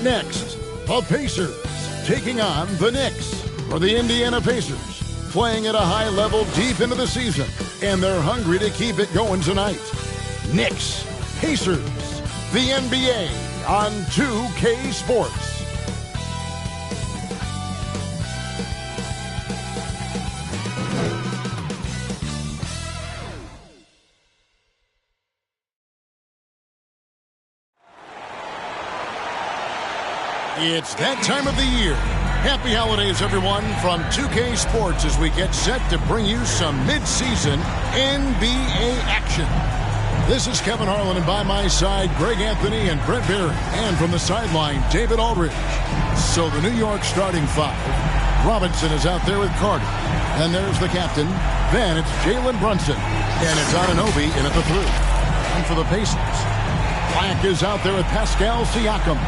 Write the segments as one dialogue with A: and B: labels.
A: Next, the Pacers taking on the Knicks for the Indiana Pacers, playing at a high level deep into the season, and they're hungry to keep it going tonight. Knicks, Pacers, the NBA on 2K Sports. It's that time of the year. Happy holidays, everyone, from 2K Sports as we get set to bring you some mid-season NBA action. This is Kevin Harlan, and by my side, Greg Anthony and Brent Barron. And from the sideline, David Aldridge. So the New York starting five. Robinson is out there with Carter. And there's the captain. Then it's Jalen Brunson. And it's Anunoby in at the three. And for the Pacers, Black is out there with Pascal Siakam.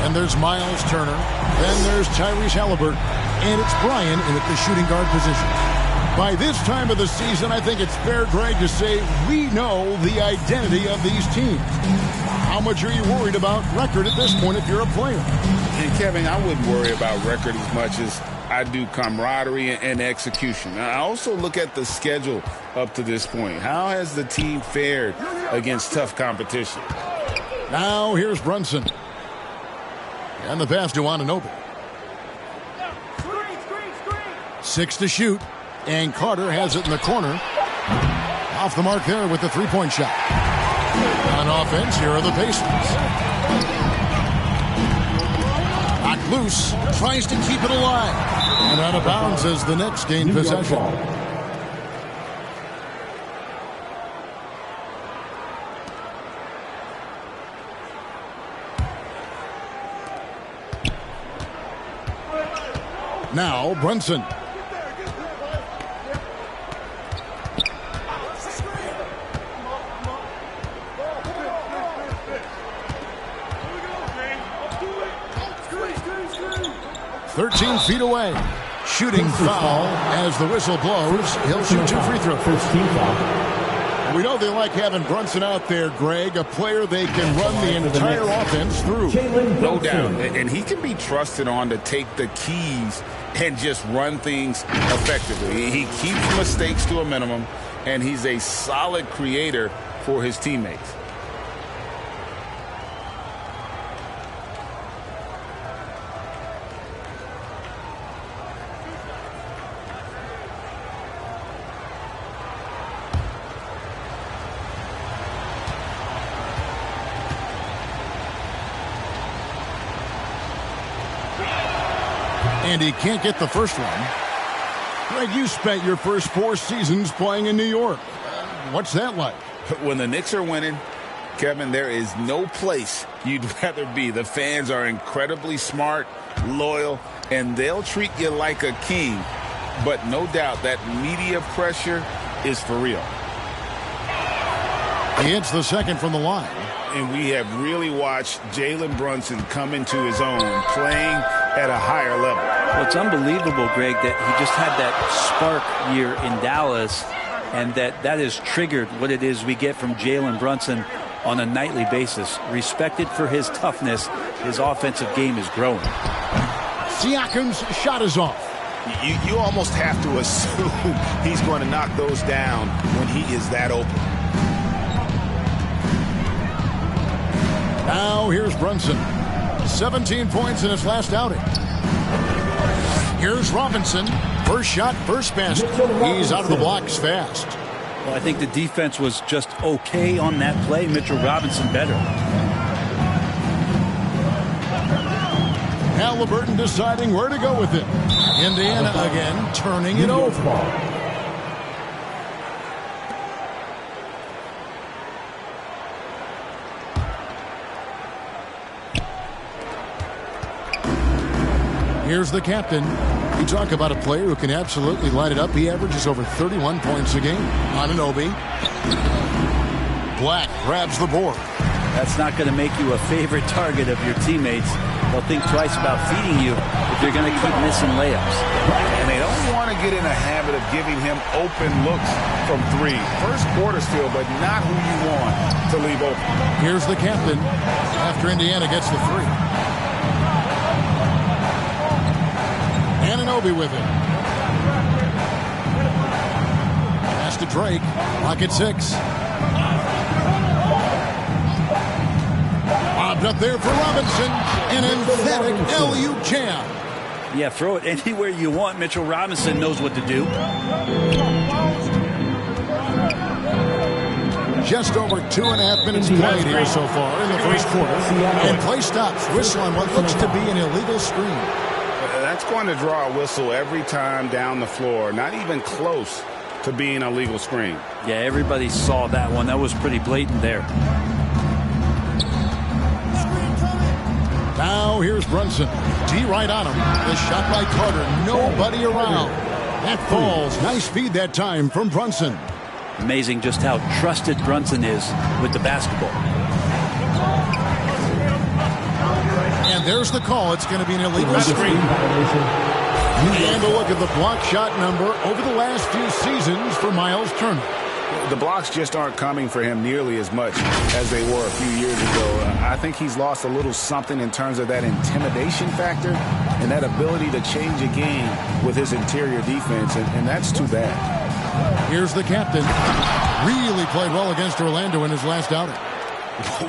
A: And there's Miles Turner. Then there's Tyrese Haliburton. And it's Brian in at the shooting guard position. By this time of the season, I think it's fair, Greg, to say we know the identity of these teams. How much are you worried about record at this point if you're a player?
B: And Kevin, I wouldn't worry about record as much as I do camaraderie and execution. I also look at the schedule up to this point. How has the team fared against tough competition?
A: Now here's Brunson. And the pass to Anunoby. 6 to shoot. And Carter has it in the corner. Off the mark there with the three-point shot. On offense, here are the Pacers. Knocked loose. Tries to keep it alive. And out of bounds as the Knicks gain possession. Now Brunson. "13 feet away." Shooting foul as the whistle blows. He'll shoot 2 free throws. We know they like having Brunson out there, Greg, a player they can run the entire offense through.
B: No doubt. And he can be trusted on to take the keys and just run things effectively. He keeps mistakes to a minimum, and he's a solid creator for his teammates.
A: And he can't get the first one. Greg, you spent your first 4 seasons playing in New York. What's that like?
B: When the Knicks are winning, Kevin, there is no place you'd rather be. The fans are incredibly smart, loyal, and they'll treat you like a king. But no doubt that media pressure is for real.
A: He hits the second from the line.
B: And we have really watched Jalen Brunson come into his own, playing at a higher level.
C: Well, it's unbelievable, Greg, that he just had that spark year in Dallas, and that has triggered what it is we get from Jalen Brunson on a nightly basis. Respected for his toughness, his offensive game is growing.
A: Siakam's shot is off.
B: You almost have to assume he's going to knock those down when he is that open.
A: Now here's Brunson. 17 points in his last outing. Here's Robinson. First shot, first basket. He's out of the blocks fast.
C: Well, I think the defense was just okay on that play. Mitchell Robinson better.
A: Haliburton deciding where to go with it. Indiana again turning it over. Here's the captain. You talk about a player who can absolutely light it up. He averages over 31 points a game. Anunoby. Black grabs the board.
C: That's not going to make you a favorite target of your teammates. They'll think twice about feeding you if you're going to keep missing layups.
B: And they don't want to get in a habit of giving him open looks from three. First quarter still, but not who you want to leave open.
A: Here's the captain after Indiana gets the three. Obi with it. Pass to Drake. Lock at 6. Bobbed up there for Robinson. An emphatic LU jam.
C: Yeah, throw it anywhere you want. Mitchell Robinson knows what to do.
A: Just over 2.5 minutes played here so far in the first quarter. And play stops. Whistle on what looks to be an illegal screen.
B: That's going to draw a whistle every time down the floor. Not even close to being a legal screen.
C: Yeah, everybody saw that one. That was pretty blatant there.
A: Now here's Brunson. D right on him. The shot by Carter. Nobody around. That falls. Nice feed that time from Brunson.
C: Amazing just how trusted Brunson is with the basketball.
A: And there's the call. It's going to be an illegal screen. And a look at the block shot number over the last few seasons for Miles Turner.
B: The blocks just aren't coming for him nearly as much as they were a few years ago. I think he's lost a little something in terms of that intimidation factor and that ability to change a game with his interior defense, and that's too bad.
A: Here's the captain. Really played well against Orlando in his last outing.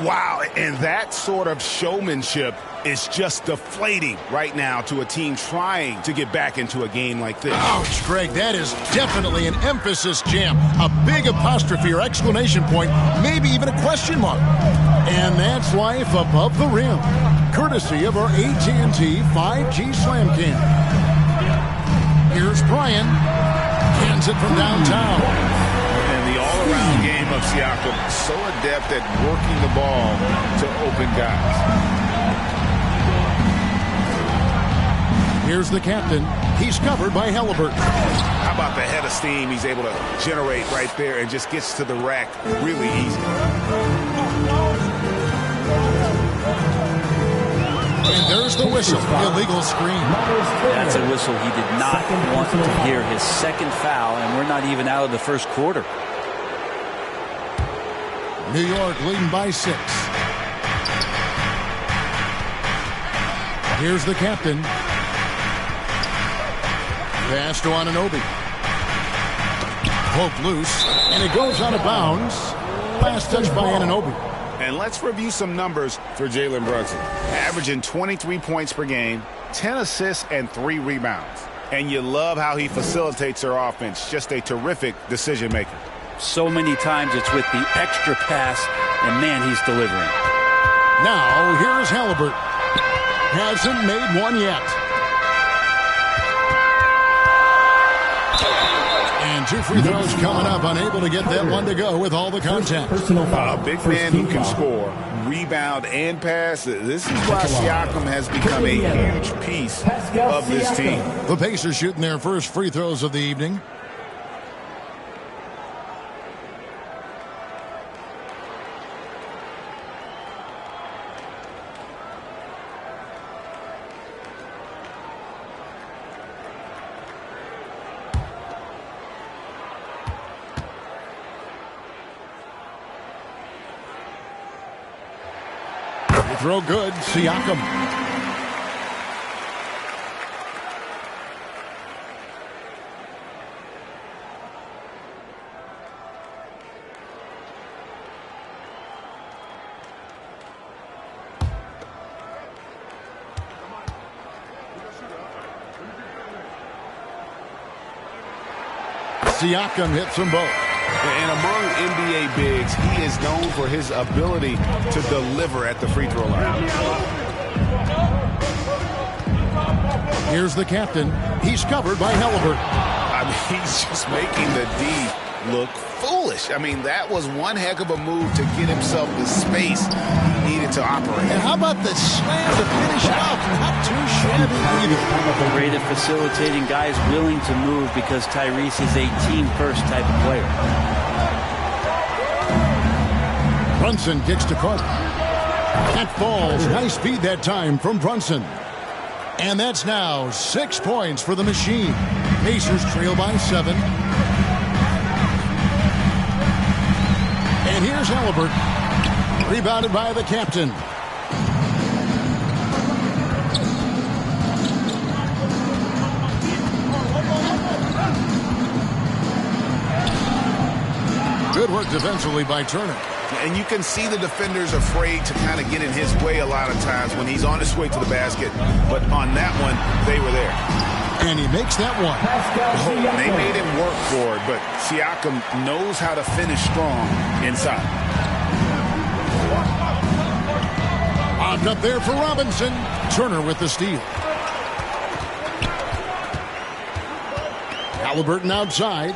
B: Wow, and that sort of showmanship is just deflating right now to a team trying to get back into a game like this.
A: Ouch, Greg, that is definitely an emphasis jam. A big apostrophe or exclamation point, maybe even a question mark. And that's life above the rim, courtesy of our AT&T 5G Slam Cam. Here's Brian. Cans it from downtown.
B: And the all-around game of Siakam, so adept at working the ball to open guys.
A: Here's the captain. He's covered by Halliburton.
B: How about the head of steam he's able to generate right there and just gets to the rack really easy.
A: And there's the whistle. Illegal screen.
C: That's a whistle he did not want to hear. His second foul, and we're not even out of the first quarter.
A: New York leading by 6. Here's the captain. Pass to Anunoby. Poke loose, and it goes out of bounds. Last touch by Anunoby.
B: And let's review some numbers for Jalen Brunson. Averaging 23 points per game, 10 assists, and 3 rebounds. And you love how he facilitates their offense. Just a terrific decision maker.
C: So many times it's with the extra pass, and man, he's delivering.
A: Now, here's Halliburton. Hasn't made one yet. And 2 free throws coming up. Unable to get that one to go with all the contact.
B: A big man who can score, rebound, and pass. This is why Siakam has become a huge piece of this team.
A: The Pacers shooting their first free throws of the evening. Throw good, Siakam. Siakam hits them both.
B: And among NBA bigs, he is known for his ability to deliver at the free throw line.
A: Here's the captain. He's covered by Halliburton.
B: I mean, he's just making the D look foolish. I mean, that was one heck of a move to get himself the space he needed to operate.
A: And how about the slam to finish it off? Not too shabby either.
C: Great at facilitating guys willing to move because Tyrese is a team-first type of player.
A: Brunson kicks to Carter. That falls. Nice feed that time from Brunson. And that's now 6 points for the Machine. Pacers trail by 7. And here's Halliburton. Rebounded by the captain. defensively by Turner.
B: And you can see the defenders afraid to kind of get in his way a lot of times when he's on his way to the basket. But on that one, they were there.
A: And he makes that one.
B: They made him work for it, but Siakam knows how to finish strong inside.
A: Locked up there for Robinson. Turner with the steal. Halliburton outside.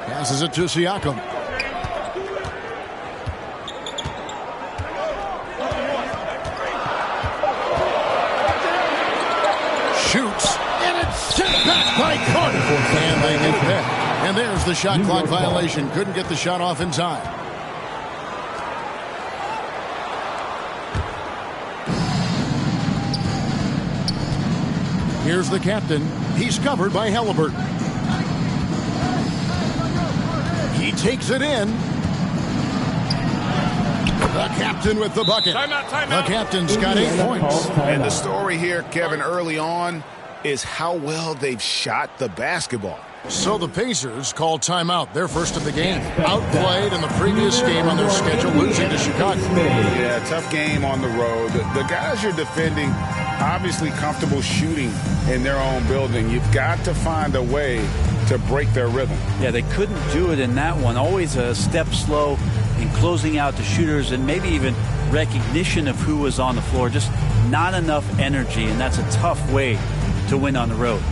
A: Passes it to Siakam. Shoots, and it's sent back by Carter. And they get that. And there's the shot clock violation. Couldn't get the shot off in time. Here's the captain. He's covered by Halliburton. He takes it in. The captain with the bucket. The captain's got 8 points.
B: And the story here, Kevin, early on is how well they've shot the basketball.
A: So the Pacers call timeout. Their first of the game. Outplayed in the previous game on their schedule, losing to Chicago.
B: Yeah, tough game on the road. The guys you're defending, obviously comfortable shooting in their own building. You've got to find a way to break their rhythm.
C: Yeah, they couldn't do it in that one. Always a step slow in closing out the shooters and maybe even recognition of who was on the floor. Just not enough energy, and that's a tough way to win on the road.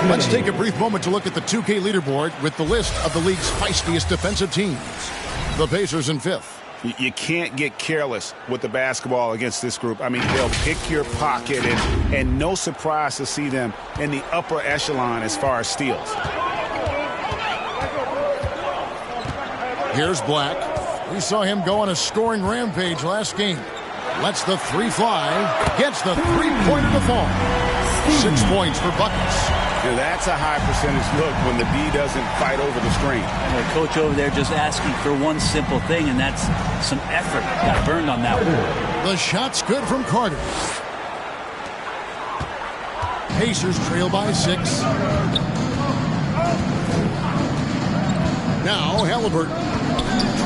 A: Let's take a brief moment to look at the 2K leaderboard with the list of the league's feistiest defensive teams. The Pacers in 5th.
B: You can't get careless with the basketball against this group. I mean, they'll pick your pocket, and no surprise to see them in the upper echelon as far as steals.
A: Here's Black. We saw him go on a scoring rampage last game. Lets the three fly. Gets the three-pointer to fall. 6 points for buckets.
B: Yeah, that's a high percentage look when the D doesn't fight over the screen.
C: The coach over there just asking for one simple thing, and that's some effort. Got burned on that one.
A: The shot's good from Carter. Pacers trail by 6. Now Halliburton.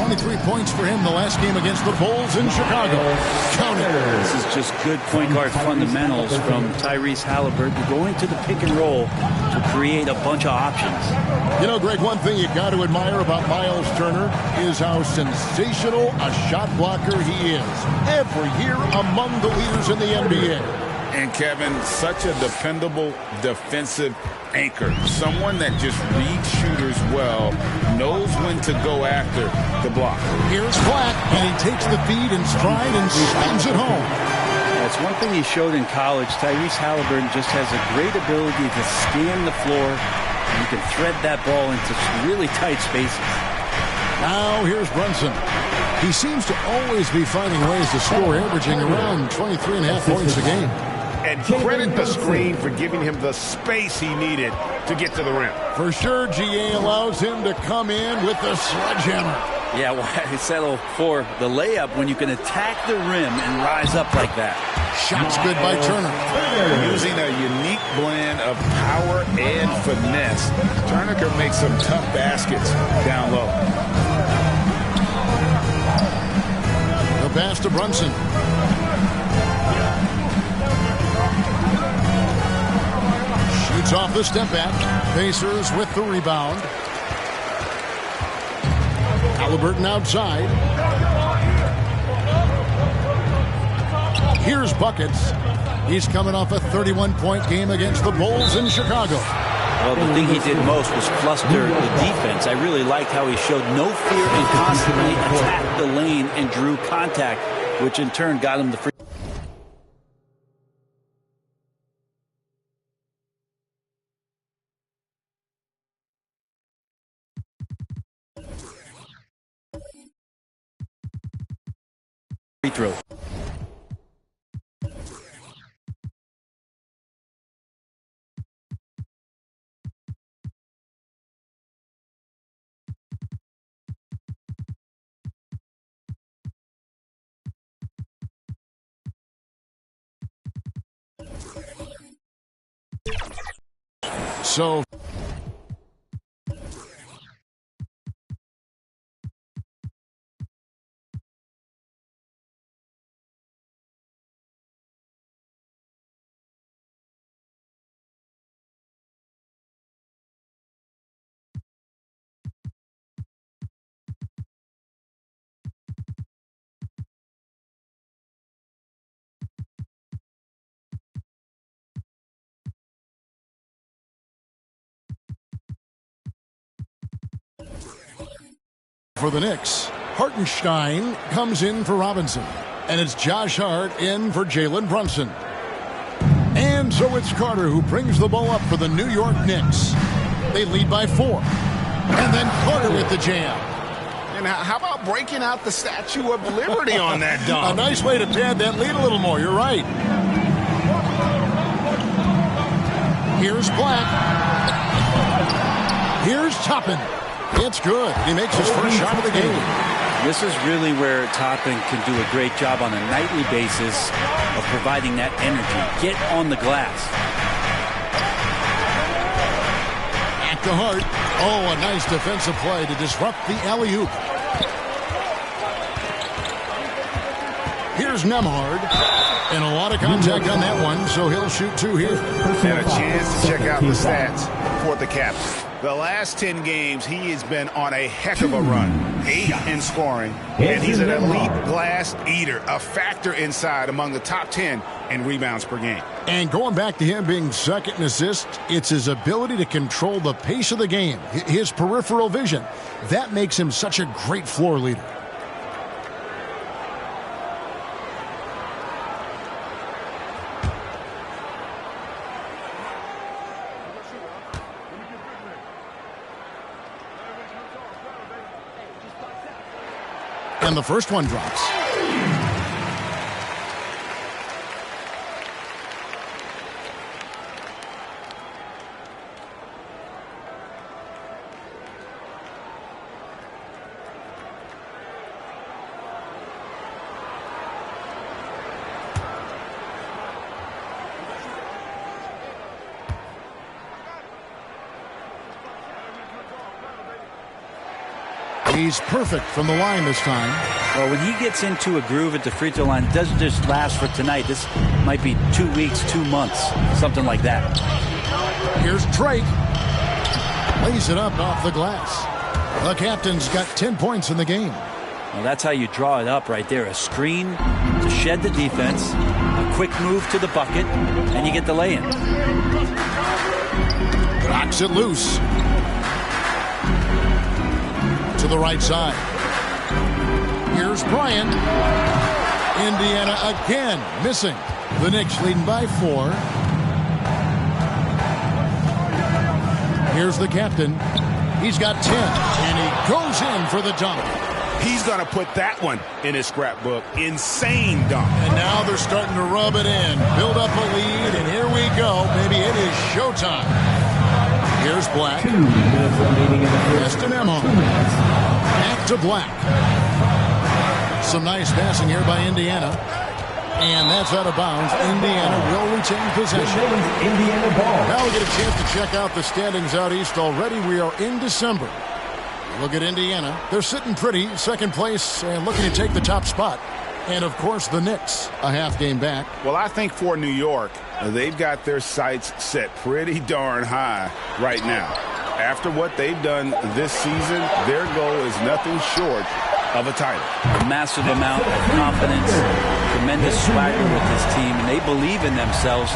A: 23 points for him the last game against the Bulls in Chicago. Count it.
C: This is just good point guard fundamentals from Tyrese Halliburton, going to the pick and roll to create a bunch of options.
A: You know, Greg, one thing you got to admire about Miles Turner is how sensational a shot blocker he is. Every year among the leaders in the NBA.
B: And Kevin, such a dependable defensive anchor. Someone that just reads shooters well, knows when to go after the block.
A: Here's Black, and he takes the feed in stride and slams it home.
C: That's one thing he showed in college. Tyrese Halliburton just has a great ability to scan the floor, and he can thread that ball into really tight spaces.
A: Now here's Brunson. He seems to always be finding ways to score, averaging around 23.5 points a game.
B: And credit the screen for giving him the space he needed to get to the rim.
A: For sure, GA allows him to come in with the sledgehammer.
C: Yeah, why settle for the layup when you can attack the rim and rise up like that?
A: Shot's good by Turner.
B: Using a unique blend of power and finesse, Turner can make some tough baskets down low.
A: The pass to Brunson. Shoots off the step back. Pacers with the rebound. Halliburton outside. Here's Buckets. He's coming off a 31-point game against the Bulls in Chicago.
C: Well, the thing he did most was fluster the defense. I really liked how he showed no fear and constantly attacked the lane and drew contact, which in turn got him the free. Free throw.
A: So for the Knicks, Hartenstein comes in for Robinson. And it's Josh Hart in for Jalen Brunson. And so it's Carter who brings the ball up for the New York Knicks. They lead by 4. And then Carter with the jam.
B: And how about breaking out the Statue of Liberty on that dunk?
A: A nice way to pad that lead a little more. You're right. Here's Black. Here's Toppin. It's good. He makes his first shot of the game.
C: This is really where Toppin can do a great job on a nightly basis of providing that energy. Get on the glass.
A: Back to Hart. Oh, a nice defensive play to disrupt the alley-oop. Here's Nembhard. And a lot of contact on that one, so he'll shoot 2 here.
B: And a chance to check out the stats for the captain. The last 10 games, he has been on a heck of a run. 8 in scoring, and he's an elite glass eater, a factor inside among the top 10 in rebounds per game.
A: And going back to him being second in assists, it's his ability to control the pace of the game, his peripheral vision. That makes him such a great floor leader. And the first one drops. He's perfect from the line this time.
C: Well, when he gets into a groove at the free throw line, it doesn't just last for tonight. This might be 2 weeks, 2 months, something like that.
A: Here's Drake. Lays it up off the glass. The captain's got 10 points in the game.
C: Well, that's how you draw it up right there. A screen to shed the defense, a quick move to the bucket, and you get the lay-in.
A: Knocks it loose. To the right side. Here's Bryant. Indiana again missing. The Knicks leading by 4. Here's the captain. He's got 10, and he goes in for the dunk.
B: He's going to put that one in his scrapbook. Insane dunk.
A: And now they're starting to rub it in. Build up a lead, and here we go. Maybe it is showtime. Here's Black. Preston Nembhard. Back to Black. Some nice passing here by Indiana. And that's out of bounds. Indiana will retain possession.
D: Indiana ball.
A: Now we get a chance to check out the standings out east already. We are in December. Look at Indiana. They're sitting pretty, second place, and looking to take the top spot. And, of course, the Knicks, a half game back.
B: Well, I think for New York, they've got their sights set pretty darn high right now. After what they've done this season, their goal is nothing short of a title.
C: A massive amount of confidence, tremendous swagger with this team, and they believe in themselves.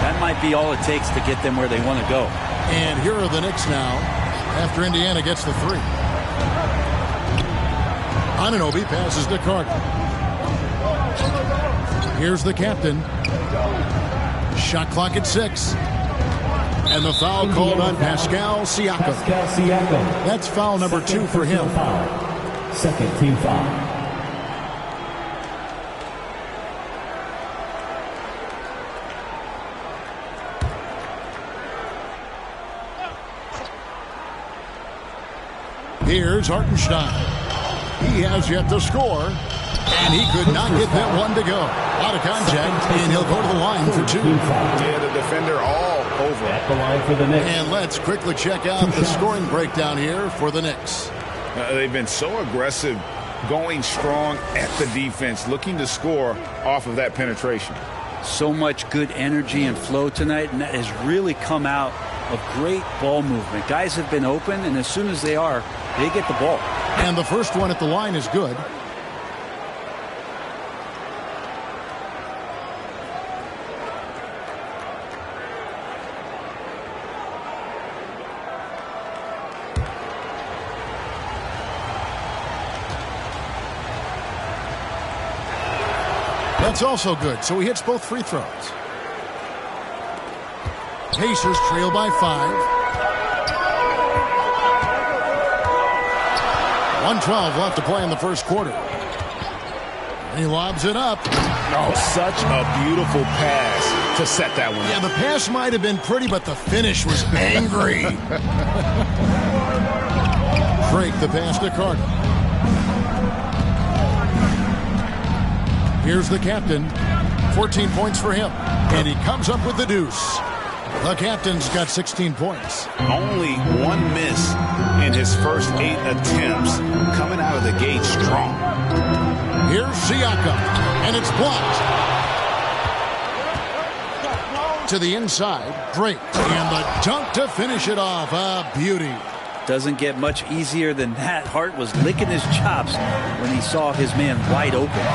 C: That might be all it takes to get them where they want to go.
A: And here are the Knicks now after Indiana gets the 3. Anunoby passes to Carter. Here's the captain. Shot clock at 6. And the foul called on Pascal Siakam. That's foul number 2 for him.
D: Second team foul.
A: Here's Hartenstein. He has yet to score, and he could not get that one to go. Out of contact, and he'll go to the line for 2.
B: Yeah, the defender all over.
D: At the line for the Knicks.
A: And let's quickly check out the scoring breakdown here for the Knicks.
B: They've been so aggressive, going strong at the defense, looking to score off of that penetration.
C: So much good energy and flow tonight, and that has really come out of great ball movement. Guys have been open, and as soon as they are, they get the ball.
A: And the first one at the line is good. That's also good, so he hits both free throws. Pacers trail by 5. 1:12 left to play in the first quarter. And he lobs it up.
B: Oh, such a beautiful pass to set that one.
A: Yeah, the pass might have been pretty, but the finish was angry. Drake the pass to Carter. Here's the captain. 14 points for him. And he comes up with the deuce. The captain's got 16 points.
B: Only one miss in his first 8 attempts, coming out of the gate strong.
A: Here's Siakam, and it's blocked. To the inside, Drake, and the dunk to finish it off. A beauty.
C: Doesn't get much easier than that. Hart was licking his chops when he saw his man wide open.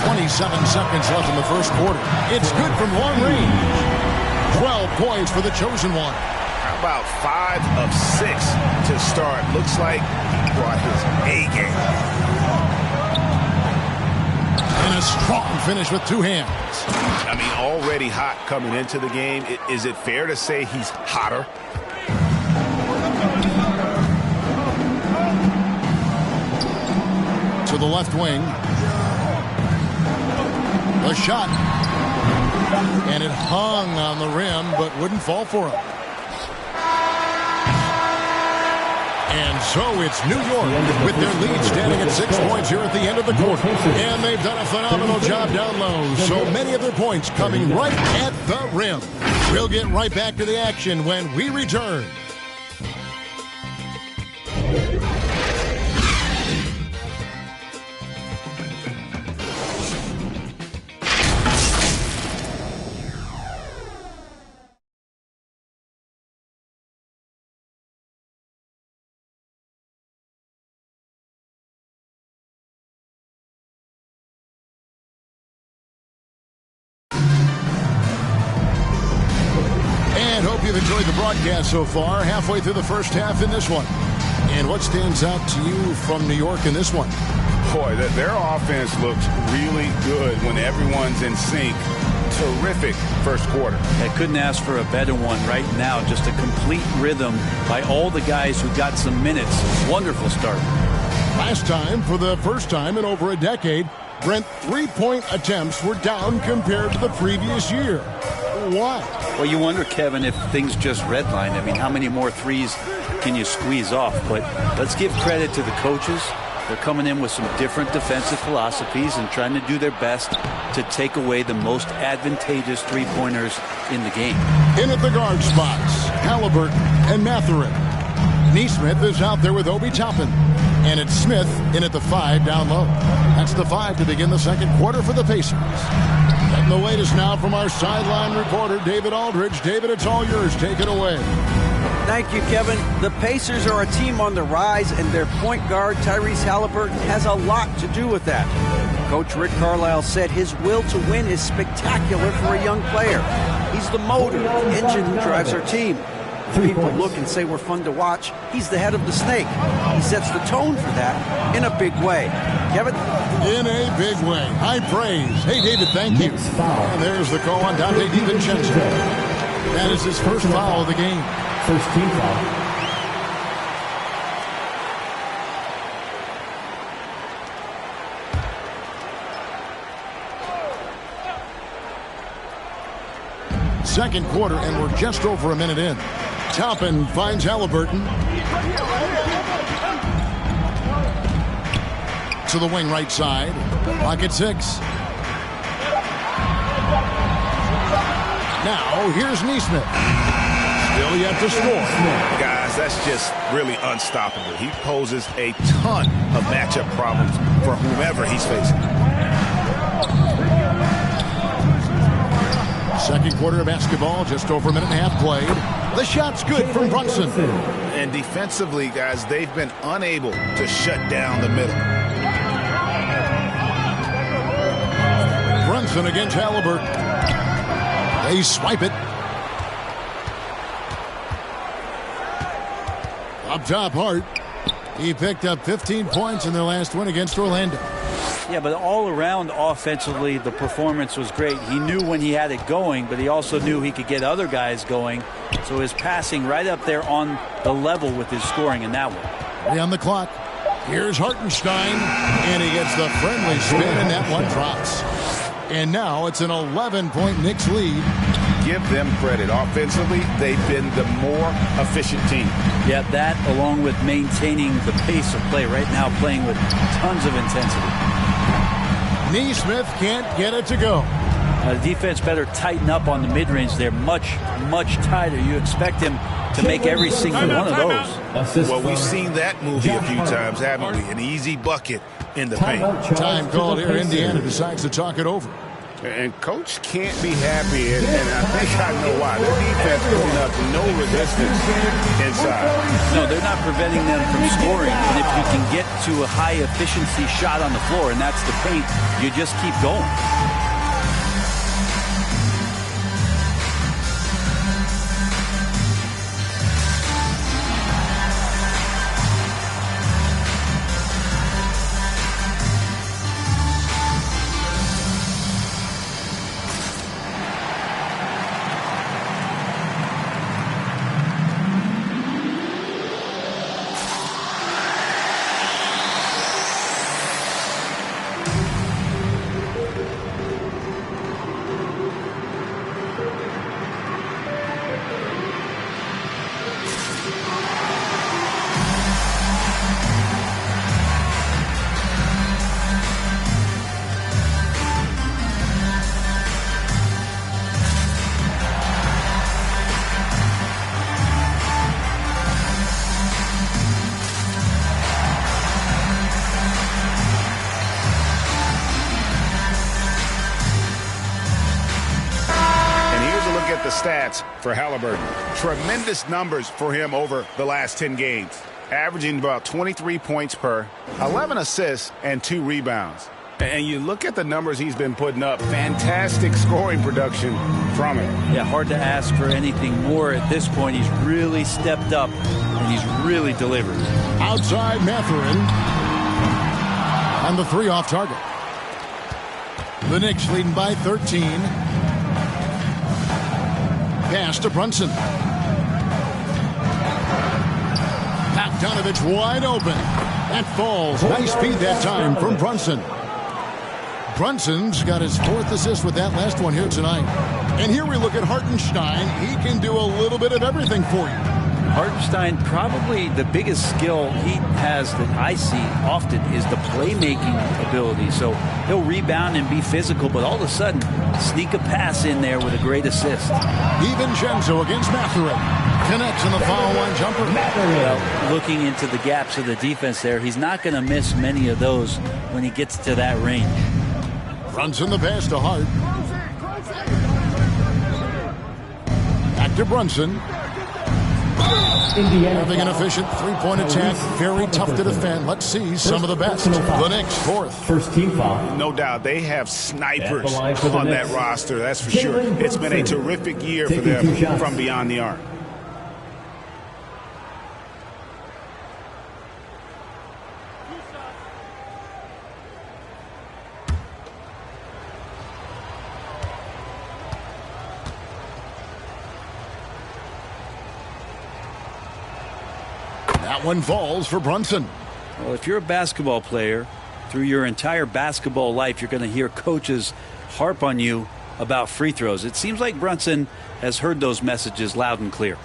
A: 27 seconds left in the first quarter. It's good from long range. 12 points for the chosen one.
B: How about 5 of 6 to start? Looks like he brought his A game.
A: And a strong finish with 2 hands.
B: I mean, already hot coming into the game. Is it fair to say he's hotter?
A: To the left wing. The shot. And it hung on the rim, but wouldn't fall for him. And so it's New York with their lead standing at 6 points here at the end of the quarter. And they've done a phenomenal job down low. So many of their points coming right at the rim. We'll get right back to the action when we return. You've enjoyed the broadcast so far, halfway through the first half in this one. And what stands out to you from New York in this one?
B: Boy, their offense looks really good when everyone's in sync. Terrific first quarter.
C: I couldn't ask for a better one right now. Just a complete rhythm by all the guys who got some minutes. Wonderful start.
A: Last time, for the first time in over a decade, Brent, 3-point attempts were down compared to the previous year. Why?
C: Well, you wonder, Kevin, if things just redlined. I mean, how many more threes can you squeeze off? But let's give credit to the coaches. They're coming in with some different defensive philosophies and trying to do their best to take away the most advantageous three-pointers in the game.
A: In at the guard spots, Halliburton and Mathurin. Neesmith is out there with Obi Toppin. And it's Smith in at the 5 down low. That's the 5 to begin the second quarter for the Pacers. And the latest now from our sideline reporter, David Aldridge. David, it's all yours. Take it away.
E: Thank you, Kevin. The Pacers are a team on the rise, and their point guard, Tyrese Halliburton, has a lot to do with that. Coach Rick Carlisle said his will to win is spectacular for a young player. He's the motor, the engine who drives our team. People look and say we're fun to watch. He's the head of the snake. He sets the tone for that in a big way. Kevin?
A: In a big way. High praise. Hey, David, thank you. And there's the call on Dante DiVincenzo. That is his first foul of the game.
D: First team foul.
A: Second quarter, and we're just over a minute in. Toppin finds Halliburton. To the wing right side. Pocket 6. Now, here's Nesmith. Still yet to score.
B: Guys, that's just really unstoppable. He poses a ton of matchup problems for whomever he's facing.
A: Second quarter of basketball, just over a minute and a half played. The shot's good from Brunson.
B: And defensively, guys, they've been unable to shut down the middle.
A: Brunson against Halliburton. They swipe it. Up top, Hart. He picked up 15 points in their last win against Orlando.
C: Yeah, but all around offensively, the performance was great. He knew when he had it going, but he also knew he could get other guys going. So his passing right up there on the level with his scoring in that one.
A: 3 on the clock. Here's Hartenstein, and he gets the friendly spin, and that one drops. And now it's an 11-point Knicks lead.
B: Give them credit. Offensively, they've been the more efficient team.
C: Yeah, that along with maintaining the pace of play right now, playing with tons of intensity.
A: Nesmith can't get it to go.
C: The defense better tighten up on the mid-range. They're much, much tighter. You expect him to make every single one of those.
B: Well, we've seen that movie a few times, haven't we? An easy bucket in the paint.
A: Time called here. Indiana decides to talk it over.
B: And Coach can't be happy, and I think I know why. Their defense putting up no resistance inside.
C: No, they're not preventing them from scoring. And if you can get to a high-efficiency shot on the floor, and that's the paint, you just keep going.
B: Stats for Halliburton. Tremendous numbers for him over the last 10 games. Averaging about 23 points per, 11 assists, and 2 rebounds. And you look at the numbers he's been putting up, fantastic scoring production from him.
C: Yeah, hard to ask for anything more at this point. He's really stepped up, and he's really delivered.
A: Outside Mathurin. On the 3 off target. The Knicks leading by 13. Pass to Brunson. Bogdanovich wide open. That falls. Nice feed that time from Brunson. Brunson's got his 4th assist with that last one here tonight. And here we look at Hartenstein. He can do a little bit of everything for you.
C: Hartenstein, probably the biggest skill he has that I see often is the playmaking ability. So he'll rebound and be physical, but all of a sudden sneak a pass in there with a great assist.
A: DiVincenzo against Mathurin. Connects in the foul line jumper.
C: Well, looking into the gaps of the defense there, he's not going to miss many of those when he gets to that range.
A: Runs in the pass to Hart. Back to Brunson.
D: Indiana
A: Having an
D: foul.
A: efficient three-point attack, very tough to defend. Let's see some of the best. The Knicks, fourth.
D: First team foul.
F: No doubt. They have snipers
D: At the line for the
F: on that
D: Knicks.
F: roster, that's for sure.
D: Jalen
F: It's been a
D: Brunson.
F: terrific year for
D: Taking
F: them
D: 2 shots.
F: from beyond the arc.
A: That one falls for Brunson.
C: Well, if you're a basketball player, through your entire basketball life, you're going to hear coaches harp on you about free throws. It seems like Brunson has heard those messages loud and clear.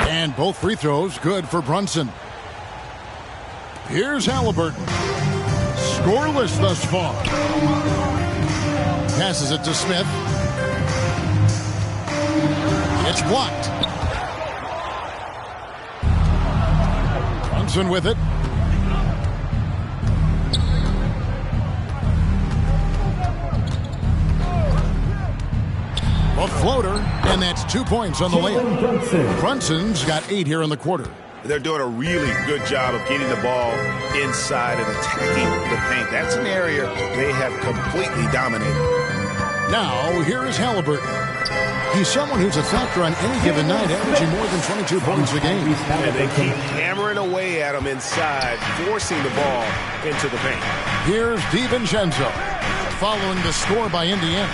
A: And both free throws good for Brunson. Here's Halliburton. Scoreless thus far. Passes it to Smith. It's blocked. Brunson with it. A floater, and that's 2 points on the layup.
D: Jalen Brunson.
A: Brunson's got 8 here in the quarter.
F: They're doing a really good job of getting the ball inside and attacking the paint. That's an area they have completely dominated.
A: Now, here is Halliburton. He's someone who's a factor on any given night, averaging more than 22 points a game.
F: And they keep hammering away at him inside, forcing the ball into the paint.
A: Here's DiVincenzo, following the score by Indiana.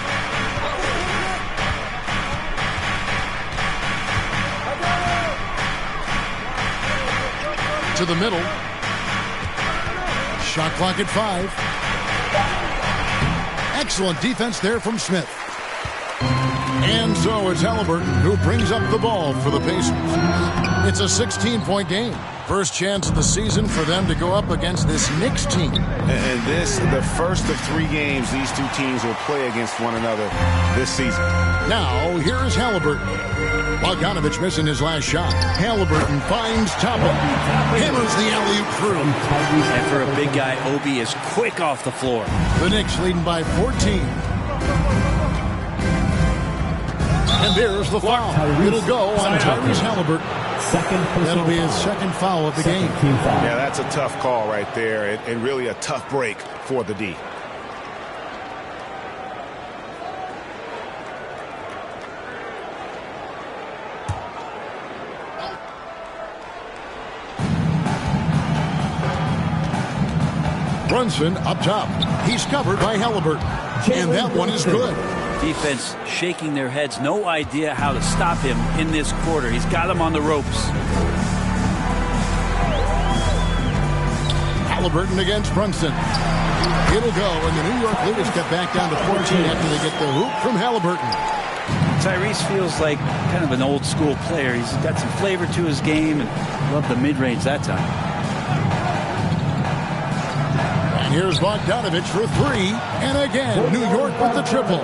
A: To the middle. Shot clock at 5. Excellent defense there from Smith. And so it's Halliburton who brings up the ball for the Pacers. It's a 16-point game. First chance of the season for them to go up against this Knicks team.
F: And this, the first of 3 games these two teams will play against one another this season.
A: Now, here is Halliburton. Bogdanovich missing his last shot. Halliburton finds Toppin. Hammers the alley-oop through.
C: And for a big guy, Obi is quick off the floor.
A: The Knicks leading by 14. And there's the foul. It'll go on Tyrese Halliburton. That'll be his second foul of the game.
F: Yeah, that's a tough call right there, and really a tough break for the D.
A: Brunson up top. He's covered by Halliburton. And that one is good.
C: Defense shaking their heads. No idea how to stop him in this quarter. He's got him on the ropes.
A: Halliburton against Brunson. It'll go, and the New York leaders get back down to 14 after they get the hoop from Halliburton.
C: Tyrese feels like kind of an old school player. He's got some flavor to his game and loved the mid-range that time.
A: And here's Bogdanovich for 3. And again, New York with the triple.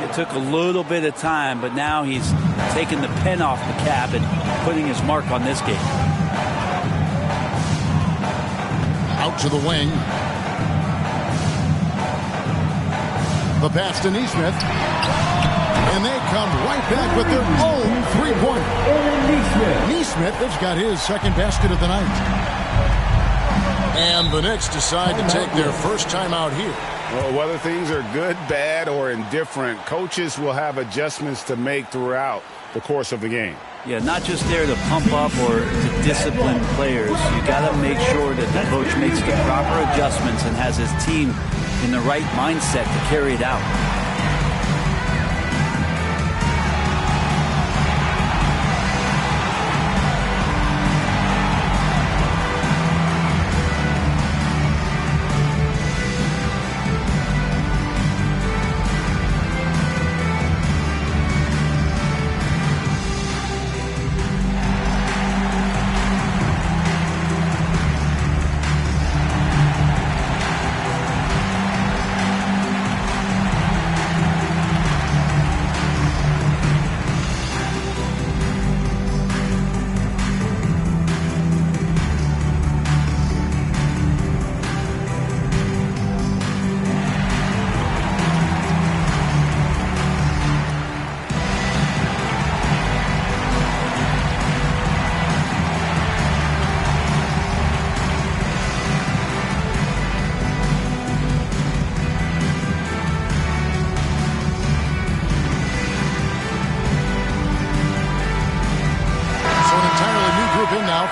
C: It took a little bit of time, but now he's taking the pen off the cap and putting his mark on this game.
A: Out to the wing. The pass to Nesmith. And they come right back with their own three-pointer. Nesmith has got his second basket of the night. And the Knicks decide to take their first time out here.
F: Well, whether things are good, bad, or indifferent, coaches will have adjustments to make throughout the course of the game.
C: Yeah, not just there to pump up or to discipline players. You got to make sure that the coach makes the proper adjustments and has his team in the right mindset to carry it out.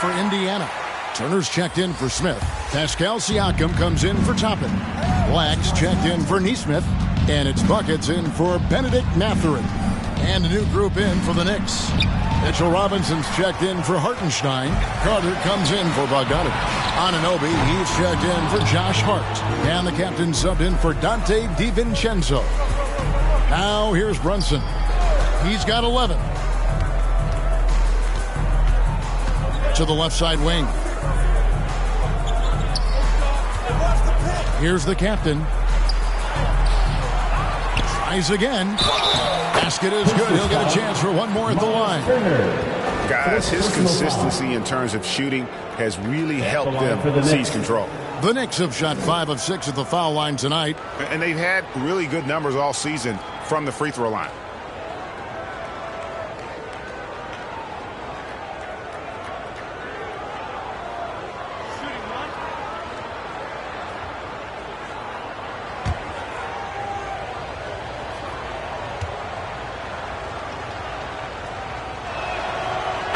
A: for Indiana. Turner's checked in for Smith. Pascal Siakam comes in for Toppin. Black's checked in for Nesmith. And it's buckets in for Benedict Mathurin. And a new group in for the Knicks. Mitchell Robinson's checked in for Hartenstein. Carter comes in for Bogdanovich. Anunoby, he's checked in for Josh Hart. And the captain subbed in for Dante DiVincenzo. Now here's Brunson. He's got 11. To the left side wing. Here's the captain. Tries again. Basket is good. He'll get a chance for one more at the line.
F: Guys, his consistency in terms of shooting has really helped them seize control.
A: The Knicks have shot 5 of 6 at the foul line tonight.
F: And they've had really good numbers all season from the free throw line.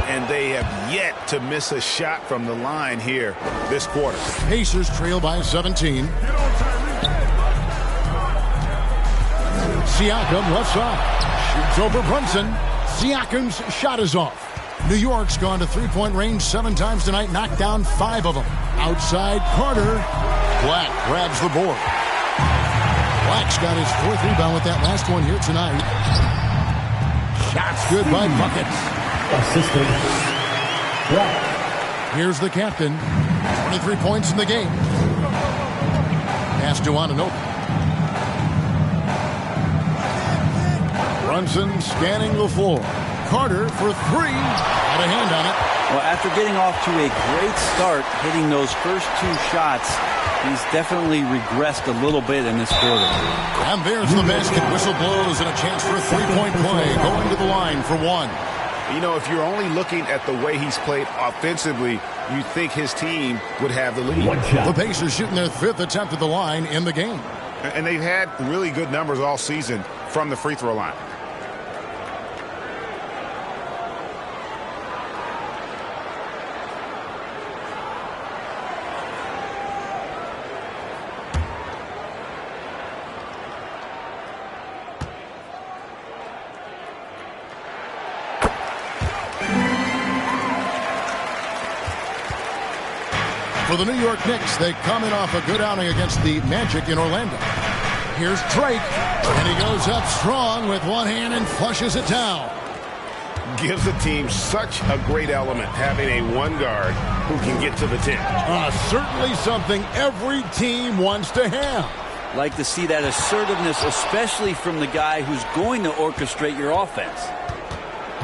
F: And they have yet to miss a shot from the line here this quarter.
A: Pacers trail by 17. Siakam left side. Shoots over Brunson. Siakam's shot is off. New York's gone to three-point range 7 times tonight, knocked down 5 of them. Outside Carter. Black grabs the board. Black's got his 4th rebound with that last one here tonight. Shots good by Buckets.
D: Assistant. Black.
A: Here's the captain. 23 points in the game. Pass to Anunoby. Brunson scanning the floor. Carter for 3. Got a hand on it.
C: Well, after getting off to a great start, hitting those first 2 shots, he's definitely regressed a little bit in this quarter.
A: And there's the basket. Whistle blows and a chance for a 3-point play. Going to the line for 1.
F: You know, if you're only looking at the way he's played offensively, you'd think his team would have the lead.
A: The Pacers shooting their 5th attempt at the line in the game.
F: And they've had really good numbers all season from the free throw line.
A: For the New York Knicks, they come in off a good outing against the Magic in Orlando. Here's Drake, and he goes up strong with one hand and flushes it down.
F: Gives the team such a great element, having a one guard who can get to the 10.
A: Certainly something every team wants to have.
C: Like to see that assertiveness, especially from the guy who's going to orchestrate your offense.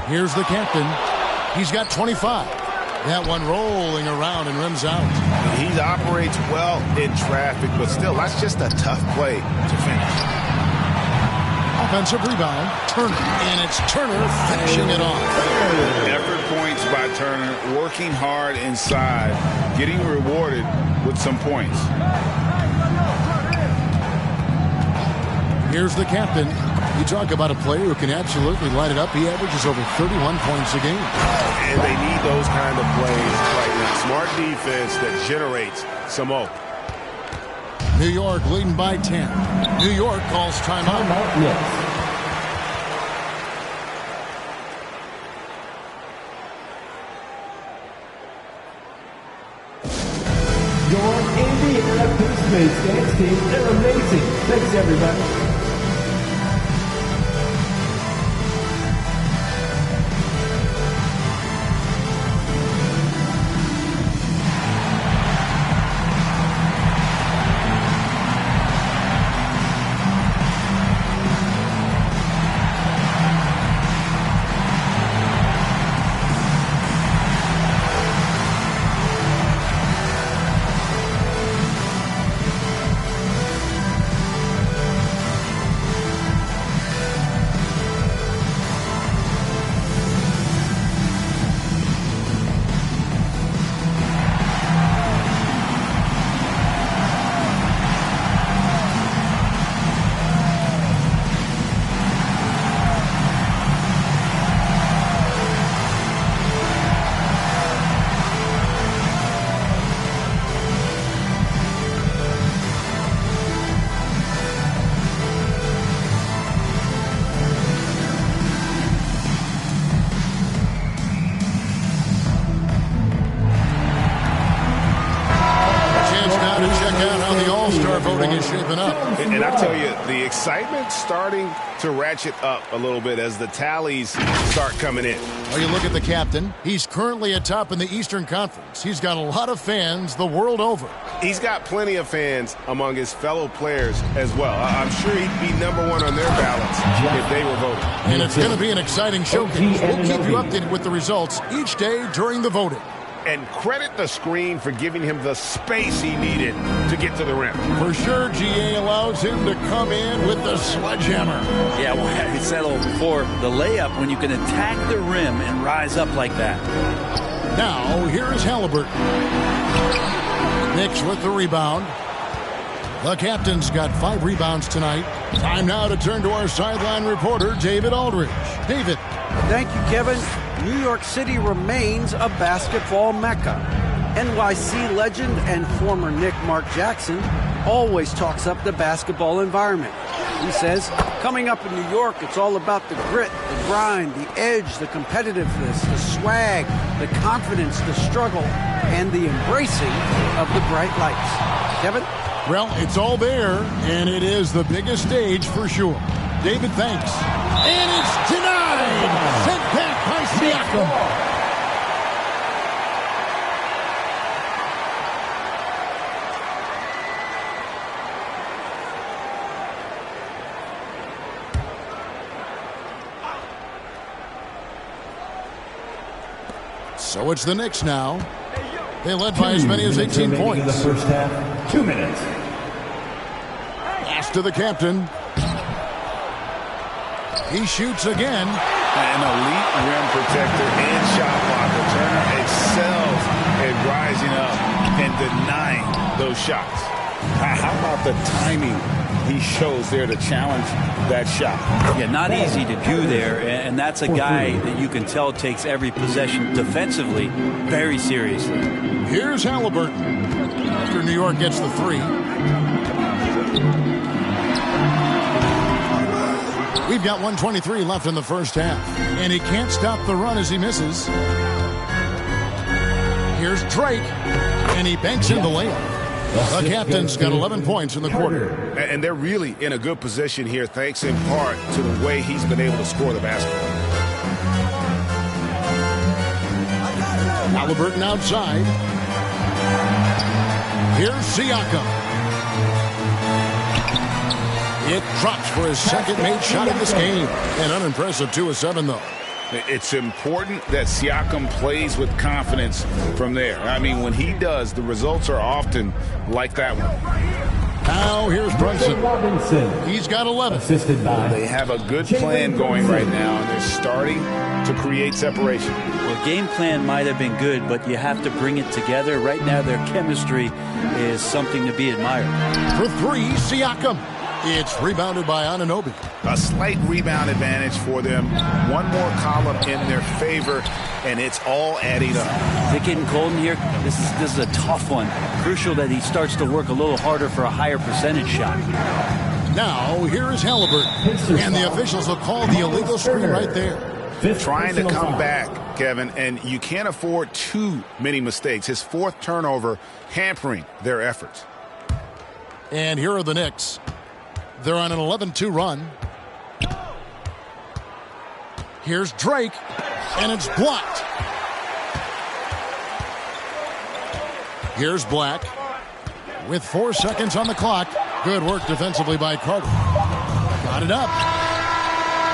A: Here's the captain. He's got 25. That one rolling around and rims out.
F: He operates well in traffic, but still, that's just a tough play to finish.
A: Offensive rebound, Turner, and it's Turner finishing it off.
B: Effort points by Turner, working hard inside, getting rewarded with some points.
A: Here's the captain. You talk about a player who can absolutely light it up. He averages over 31 points a game.
F: And they need those kind of plays right now. Smart defense that generates some hope.
A: New York leading by 10. New York calls timeout.
D: Yes. Your Indiana Pacers dance team, they're amazing. Thanks, everybody.
A: check out how the All-Star voting is shaping up.
F: And I tell you, the excitement's starting to ratchet up a little bit as the tallies start coming in.
A: Well, you look at the captain. He's currently atop in the Eastern Conference. He's got a lot of fans the world over.
F: He's got plenty of fans among his fellow players as well. I'm sure he'd be number one on their ballots if they were voting.
A: And it's going to be an exciting showcase. We'll keep you updated with the results each day during the voting.
F: And credit the screen for giving him the space he needed to get to the rim.
A: For sure, GA allows him to come in with the sledgehammer.
C: Yeah, well, I said it before, the layup when you can attack the rim and rise up like that.
A: Now, here's Halliburton. Knicks with the rebound. The captain's got 5 rebounds tonight. Time now to turn to our sideline reporter, David Aldridge. David.
E: Thank you, Kevin. New York City remains a basketball mecca. NYC legend and former Knick Mark Jackson always talks up the basketball environment. He says, coming up in New York, it's all about the grit, the grind, the edge, the competitiveness, the swag, the confidence, the struggle, and the embracing of the bright lights. Kevin?
A: Well, it's all there, and it is the biggest stage for sure. David, thanks. And it's denied! Sent back by Siakam. So it's the Knicks now. They led by as many as 18 points.
D: The first half, 2 minutes.
A: Pass to the captain. He shoots again.
B: An elite rim protector and shot blocker. Turner excels at rising up and denying those shots. How about the timing he shows there to challenge that shot?
C: Yeah, not easy to do there, and that's a guy that you can tell takes every possession defensively very seriously.
A: Here's Halliburton. After New York gets the 3. We've got 1:23 left in the first half, and he can't stop the run as he misses. Here's Drake, and he banks in the layup. The captain's got 11 points in the quarter.
F: And they're really in a good position here, thanks in part to the way he's been able to score the basketball.
A: Halliburton outside. Here's Siakam. It drops for his second made shot of this game. An unimpressive 2 of 7, though.
B: It's important that Siakam plays with confidence from there. I mean, when he does, the results are often like that one.
A: Now here's Brunson.
D: Robinson.
A: He's got 11.
D: Assisted by.
B: They have a good plan going right now, and they're starting to create separation.
C: Well, game plan might have been good, but you have to bring it together. Right now, their chemistry is something to be admired.
A: For 3, Siakam. It's rebounded by Anunoby.
F: A slight rebound advantage for them. One more column in their favor, and it's all adding up.
C: Is it getting cold in here? This is a tough one. Crucial that he starts to work a little harder for a higher percentage shot.
A: Now, here is Halliburton. And the officials will call the illegal screen right there.
F: Trying to come back, Kevin, and you can't afford too many mistakes. His 4th turnover hampering their efforts.
A: And here are the Knicks. They're on an 11-2 run. Here's Drake, and it's blocked. Here's Black with 4 seconds on the clock. Good work defensively by Carter. Got it up.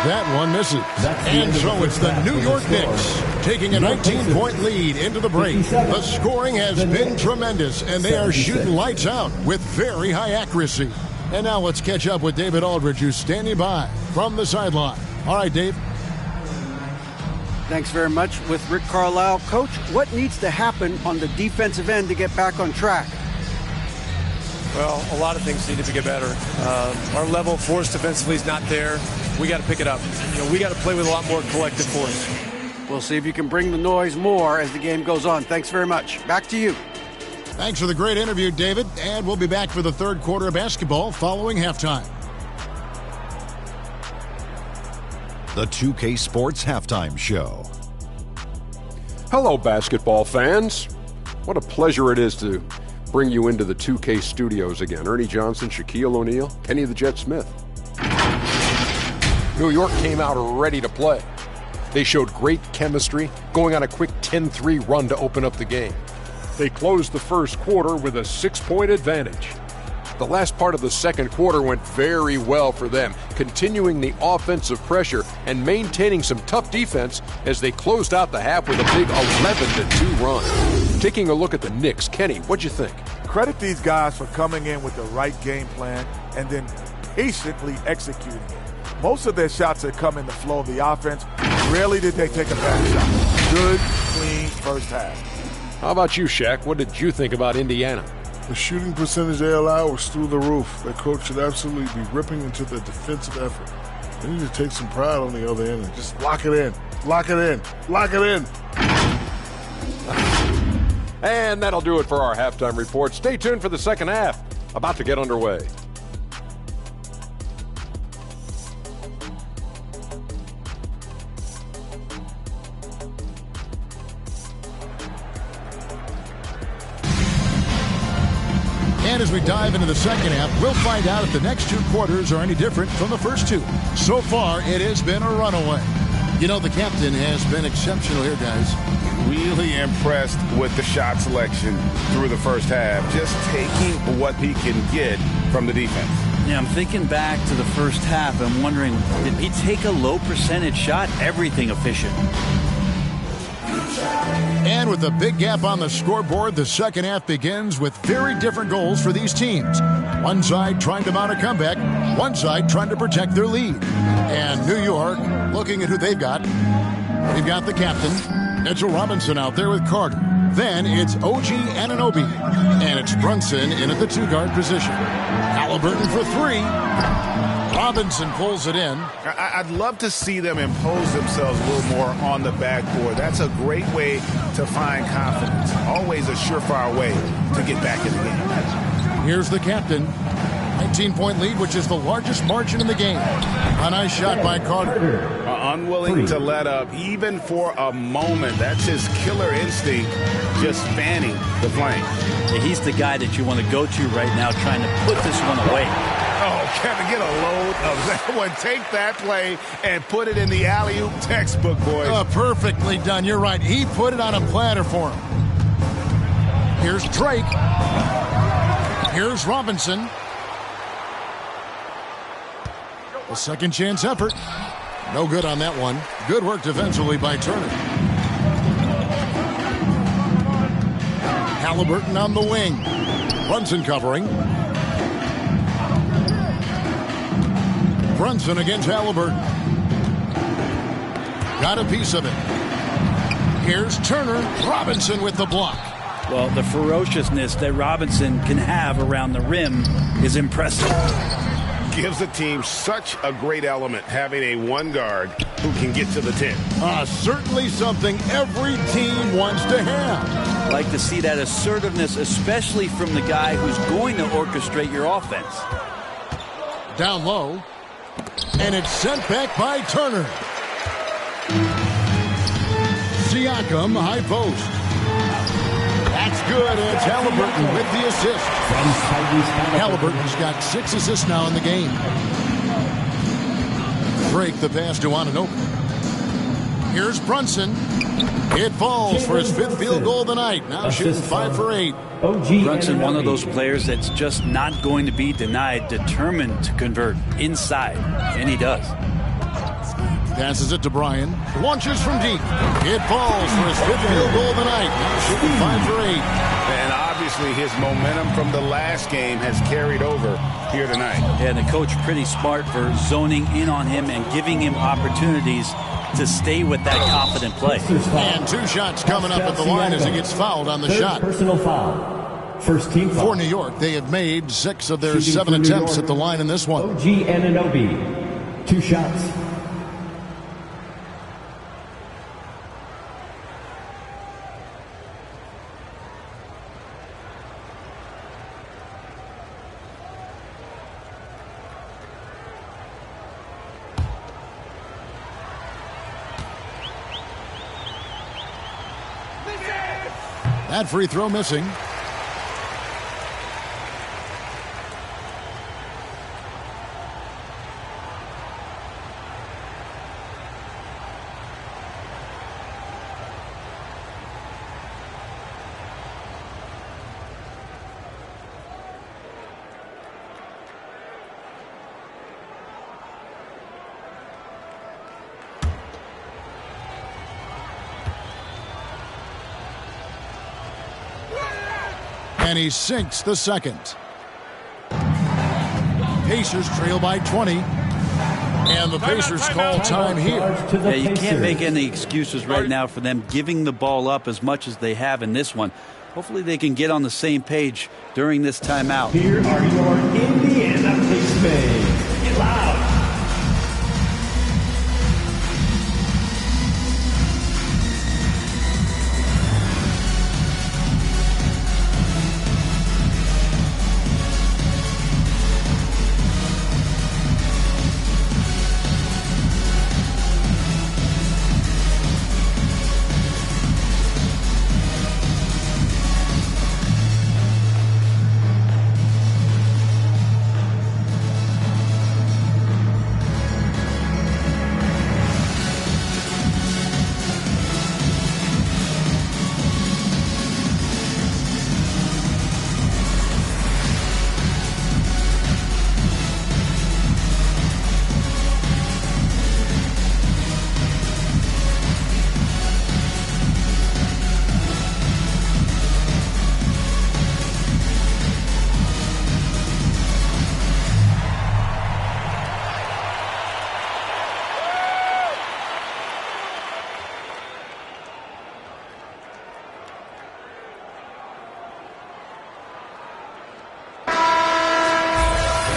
A: That one misses. And so it's the New York Knicks taking a 19-point lead into the break. The scoring has been tremendous, and they are shooting lights out with very high accuracy. And now let's catch up with David Aldridge, who's standing by from the sideline. All right, Dave.
E: Thanks very much. With Rick Carlisle. Coach, what needs to happen on the defensive end to get back on track?
G: Well, a lot of things need to get better. Our level of force defensively is not there. We got to pick it up. We got to play with a lot more collective force.
E: We'll see if you can bring the noise more as the game goes on. Thanks very much. Back to you.
A: Thanks for the great interview, David. And we'll be back for the third quarter of basketball following halftime.
H: The 2K Sports Halftime Show.
I: Hello, basketball fans. What a pleasure it is to bring you into the 2K studios again. Ernie Johnson, Shaquille O'Neal, Kenny the Jet Smith. New York came out ready to play. They showed great chemistry, going on a quick 10-3 run to open up the game. They closed the first quarter with a 6-point advantage. The last part of the second quarter went very well for them, continuing the offensive pressure and maintaining some tough defense as they closed out the half with a big 11-2 run. Taking a look at the Knicks, Kenny, what'd you think?
J: Credit these guys for coming in with the right game plan and then patiently executing it. Most of their shots had come in the flow of the offense. Rarely did they take a bad shot. Good, clean first half.
I: How about you, Shaq? What did you think about Indiana?
K: The shooting percentage they allowed was through the roof. Their coach should absolutely be ripping into the defensive effort. They need to take some pride on the other end and just lock it in. Lock it in. Lock it in.
I: And that'll do it for our halftime report. Stay tuned for the second half. About to get underway.
A: And as we dive into the second half, we'll find out if the next two quarters are any different from the first two. So far, it has been a runaway. You know, the captain has been exceptional here, guys.
B: Really impressed with the shot selection through the first half. Just taking what he can get from the defense.
C: Yeah, I'm thinking back to the first half. I'm wondering, did he take a low percentage shot? Everything efficient.
A: And with a big gap on the scoreboard, the second half begins with very different goals for these teams. One side trying to mount a comeback, one side trying to protect their lead. And New York, looking at who they've got. They've got the captain, Mitchell Robinson, out there with Carter. Then it's OG Anunoby, and it's Brunson in at the two-guard position. Halliburton for three. Robinson pulls it in.
F: I'd love to see them impose themselves a little more on the backboard. That's a great way to find confidence. Always a surefire way to get back in the game.
A: Here's the captain. 19-point lead, which is the largest margin in the game. A nice shot by Carter.
B: Unwilling to let up even for a moment. That's his killer instinct, just fanning the flame.
C: Yeah, he's the guy that you want to go to right now, trying to put this one away.
F: Oh, Kevin, get a load of that one. Take that play and put it in the alley-oop textbook, boys.
A: Perfectly done. You're right. He put it on a platter for him. Here's Drake. Here's Robinson. A second chance effort. No good on that one. Good work defensively by Turner. Halliburton on the wing. Brunson covering. Brunson against Halliburton. Got a piece of it. Here's Turner. Robinson with the block.
C: Well, the ferociousness that Robinson can have around the rim is impressive.
F: Gives a team such a great element, having a one guard who can get to the 10.
A: Certainly something every team wants to have.
C: Like to see that assertiveness, especially from the guy who's going to orchestrate your offense.
A: Down low. And it's sent back by Turner. Siakam, high post. That's good. It's Halliburton with the assist. Halliburton's got 6 assists now in the game. Drake the pass to Anunoby. Here's Brunson. It falls for his 5th field goal of the night. Now shooting 5 for 8.
C: Brunson, one of those players that's just not going to be denied, determined to convert inside, and he does.
A: Passes it to Bryan. Launches from deep. It falls for his 5th field goal of the night. Now shooting 5 for 8.
B: And obviously his momentum from the last game has carried over here tonight.
C: Yeah, and the coach pretty smart for zoning in on him and giving him opportunities to stay with that confident play.
A: And 2 shots coming up at the line as he gets fouled on the shot.
D: Personal foul. First team foul.
A: For New York, they have made 6 of their 7 attempts at the line in this one.
D: OG Anunoby. 2 shots.
A: That free throw missing. And he sinks the second. Pacers trail by 20. And the Pacers call time here.
C: Yeah, you can't make any excuses right now for them giving the ball up as much as they have in this one. Hopefully they can get on the same page during this timeout.
D: Here are your Indiana Pacers. Get loud.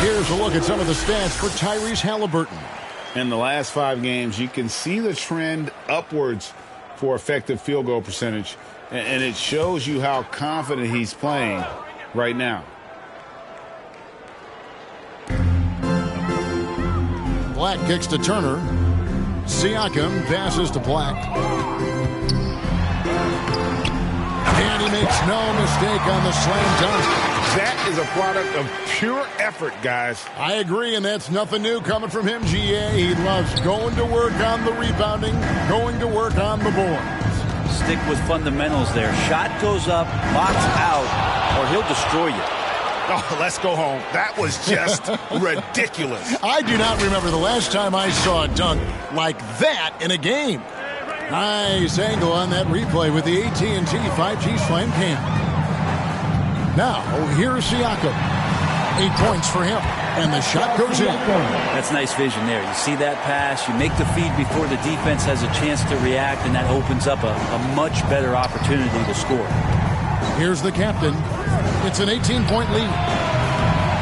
A: Here's a look at some of the stats for Tyrese Haliburton.
F: In the last 5 games, you can see the trend upwards for effective field goal percentage, and it shows you how confident he's playing right now.
A: Black kicks to Turner. Siakam passes to Black. And he makes no mistake on the slam dunk.
F: That is a product of pure effort, guys.
A: I agree, and that's nothing new coming from him, GA. He loves going to work on the rebounding, going to work on the boards.
C: Stick with fundamentals there. Shot goes up, box out, or he'll destroy you.
F: Oh, let's go home. That was just ridiculous.
A: I do not remember the last time I saw a dunk like that in a game. Nice angle on that replay with the AT&T 5G Slam Cam. Now, here's Siakam. 8 points for him, and the shot goes in.
C: That's nice vision there. You see that pass, you make the feed before the defense has a chance to react, and that opens up a much better opportunity to score.
A: Here's the captain. It's an 18-point lead.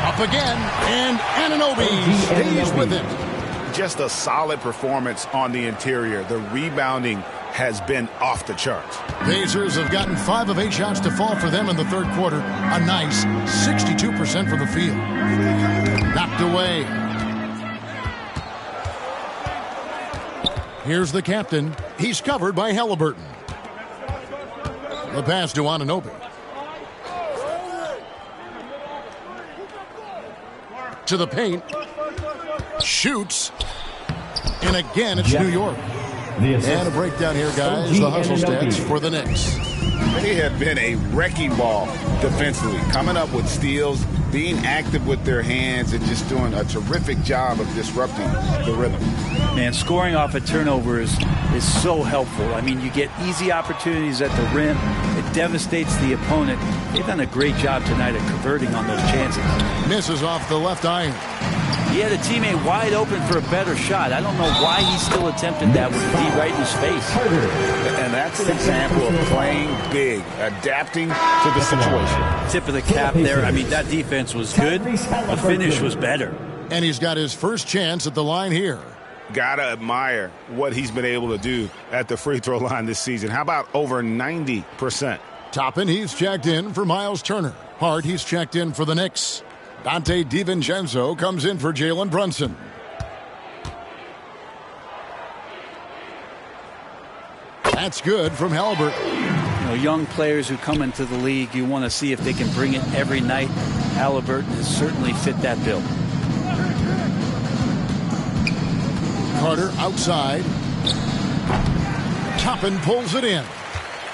A: Up again, and Anunoby stays with it.
F: Just a solid performance on the interior. The rebounding has been off the charts.
A: Pacers have gotten 5 of 8 shots to fall for them in the third quarter. A nice 62% from the field. Knocked away. Here's the captain. He's covered by Haliburton. The pass to Anunoby. To the paint. Shoots. And again, it's New York. And a breakdown here, guys. The hustle stats for the Knicks.
F: They have been a wrecking ball defensively, coming up with steals, being active with their hands, and just doing a terrific job of disrupting the rhythm.
C: Man, scoring off of turnovers is so helpful. I mean, you get easy opportunities at the rim. It devastates the opponent. They've done a great job tonight at converting on those chances.
A: Misses off the left iron.
C: He had a teammate wide open for a better shot. I don't know why he still attempted that with the D right in his face.
F: And that's an example of playing big, adapting to the situation.
C: Tip of the cap there. I mean, that defense was good. The finish was better.
A: And he's got his first chance at the line here.
F: Gotta admire what he's been able to do at the free throw line this season. How about over 90%?
A: Toppin, he's checked in for Miles Turner. Hart, he's checked in for the Knicks. Dante DiVincenzo comes in for Jalen Brunson. That's good from Haliburton.
C: You know, young players who come into the league, you want to see if they can bring it every night. Haliburton has certainly fit that bill.
A: Carter outside. Toppin pulls it in.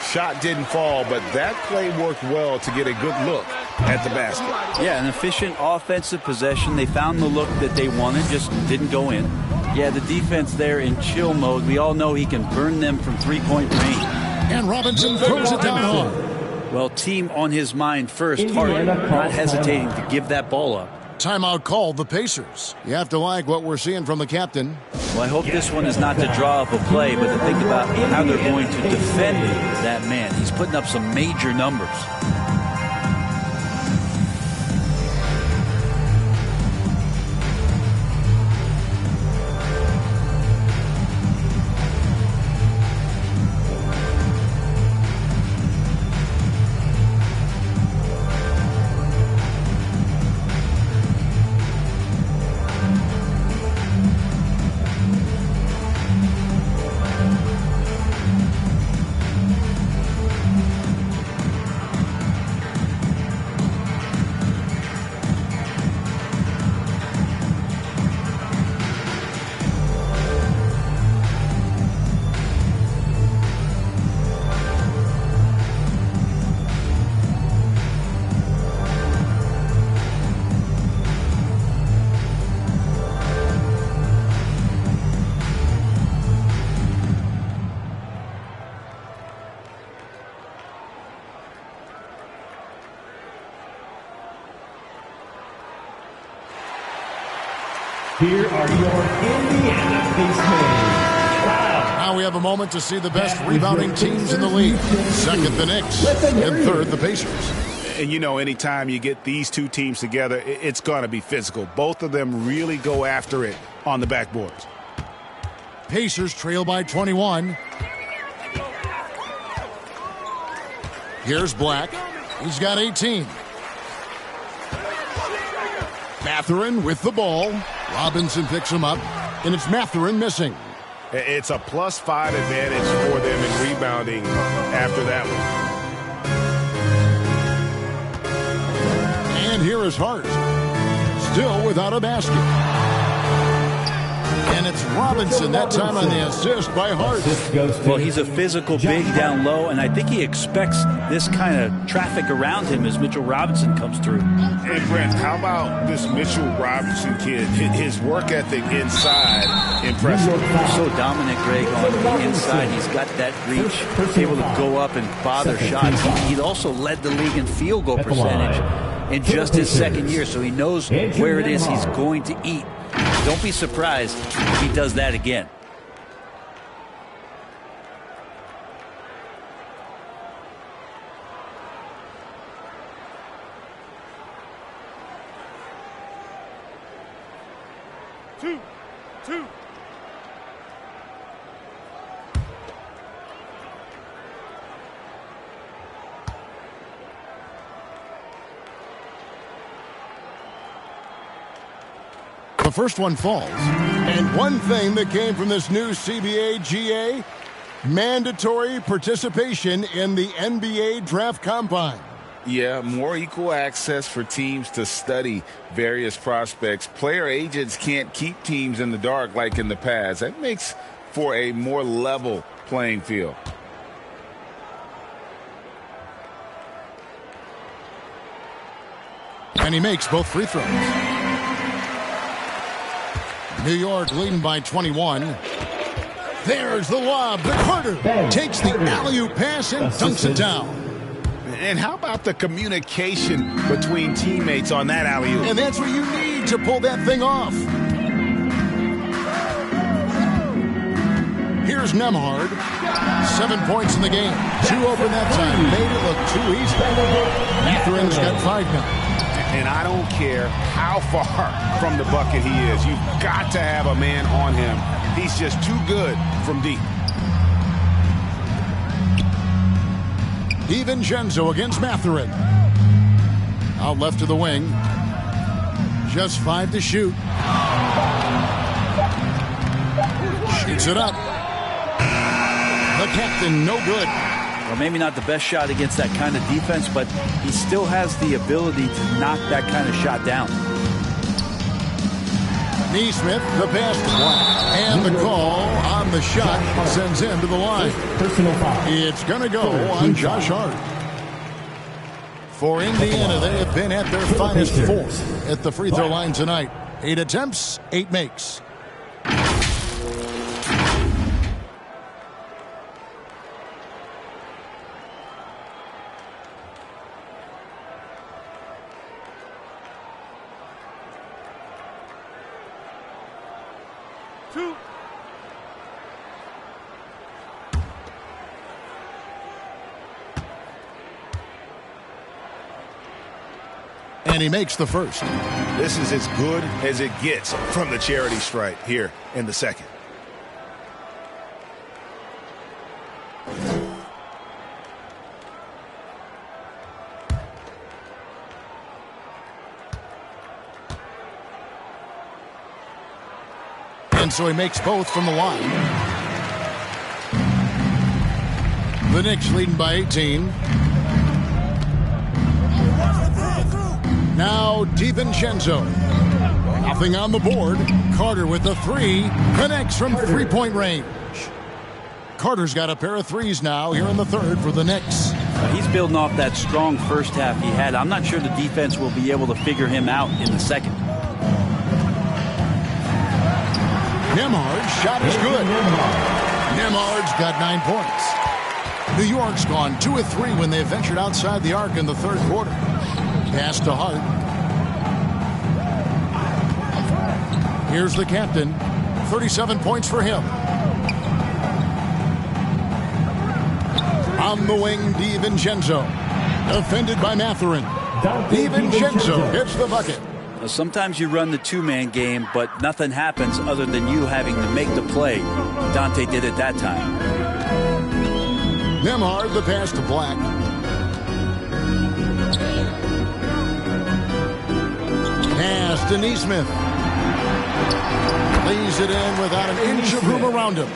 F: Shot didn't fall, but that play worked well to get a good look at the basket.
C: Yeah, an efficient offensive possession. They found the look that they wanted, just didn't go in. Yeah, the defense there in chill mode. We all know he can burn them from three-point range.
A: And Robinson throws it down hard.
C: Well, team on his mind first. Hart not hesitating to give that ball up.
A: Timeout called the Pacers. You have to like what we're seeing from the captain.
C: Well, I hope this one is not to draw up a play, but to think about how they're going to defend that man. He's putting up some major numbers.
D: Here are your Indiana Pacers.
A: Now we have a moment to see the best rebounding teams in the league. Second, the Knicks, and third, the Pacers.
F: And you know, anytime you get these two teams together, it's going to be physical. Both of them really go after it on the backboards.
A: Pacers trail by 21. Here's Black. He's got 18. Mathurin with the ball. Robinson picks him up, and it's Mathurin missing.
F: It's a +5 advantage for them in rebounding after that one.
A: And here is Hart. Still without a basket. And it's Robinson that time on the assist by Hart.
C: Well, he's a physical big down low, and I think he expects this kind of traffic around him as Mitchell Robinson comes through.
F: Hey, Brent, how about this Mitchell Robinson kid? His work ethic inside, impressive.
C: So dominant, Greg, on the inside. He's got that reach, able to go up and bother shots. He also led the league in field goal percentage in just his second year, so he knows where it is he's going to eat. Don't be surprised if he does that again.
J: Two.
A: The first one falls. And one thing that came from this new CBA GA, mandatory participation in the NBA Draft Combine.
B: Yeah, more equal access for teams to study various prospects. Player agents can't keep teams in the dark like in the past. That makes for a more level playing field.
A: And he makes both free throws. New York leading by 21. There's the lob. The Carter takes the alley-oop pass and dunks it down.
F: And how about the communication between teammates on that alley-oop?
A: And that's what you need to pull that thing off. Here's Nembhard. 7 points in the game. 2 open that time. Made it look too easy. Mathurin's got 5 now.
F: And I don't care how far from the bucket he is. You've got to have a man on him. He's just too good from deep.
A: DiVincenzo against Mathurin. Out left to the wing. Just 5 to shoot. Shoots it up. The captain, no good.
C: Well, maybe not the best shot against that kind of defense, but he still has the ability to knock that kind of shot down.
A: Nesmith, the pass to Black. And the call on the shot sends him to the line. It's going to go on Josh Hart. For Indiana, they have been at their finest 4 at the free throw line tonight. 8 attempts, 8 makes.
J: 2.
A: And he makes the first.
F: This is as good as it gets from the charity stripe here in the second.
A: And so he makes both from the line. The Knicks leading by 18. Now DiVincenzo. Nothing on the board. Carter with the 3. Connects from three-point range. Carter's got a pair of threes now here in the third for the Knicks.
C: He's building off that strong first half he had. I'm not sure the defense will be able to figure him out in the second.
A: Nembhard's shot is good. Nembhard's got 9 points. New York's gone 2 of 3 when they ventured outside the arc in the third quarter. Pass to Hart. Here's the captain. 37 points for him. On the wing, DiVincenzo. Defended by Mathurin. DiVincenzo hits the bucket.
C: Sometimes you run the two-man game, but nothing happens other than you having to make the play. Dante did it that time.
A: Nembhard, the pass to Black. Pass to Nesmith. Lays it in without an inch of room around him.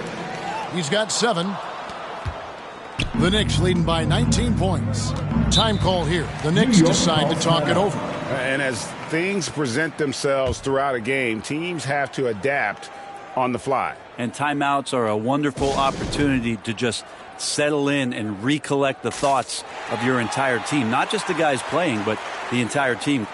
A: He's got 7. The Knicks leading by 19 points. Time call here. The Knicks decide to talk it over.
F: And as things present themselves throughout a game, teams have to adapt on the fly.
C: And timeouts are a wonderful opportunity to just settle in and recollect the thoughts of your entire team. Not just the guys playing, but the entire team.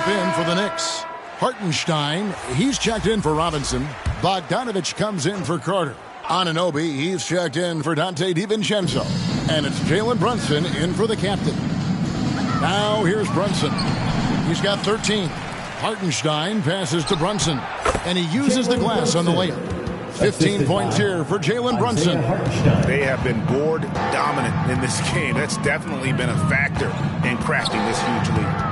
A: In for the Knicks. Hartenstein, he's checked in for Robinson. Bogdanovich comes in for Carter. Anunoby, he's checked in for Dante DiVincenzo. And it's Jalen Brunson in for the captain. Now here's Brunson. He's got 13. Hartenstein passes to Brunson. And he uses the glass on the layup. 15 points here for Jalen Brunson.
F: They have been board dominant in this game. That's definitely been a factor in crafting this huge lead.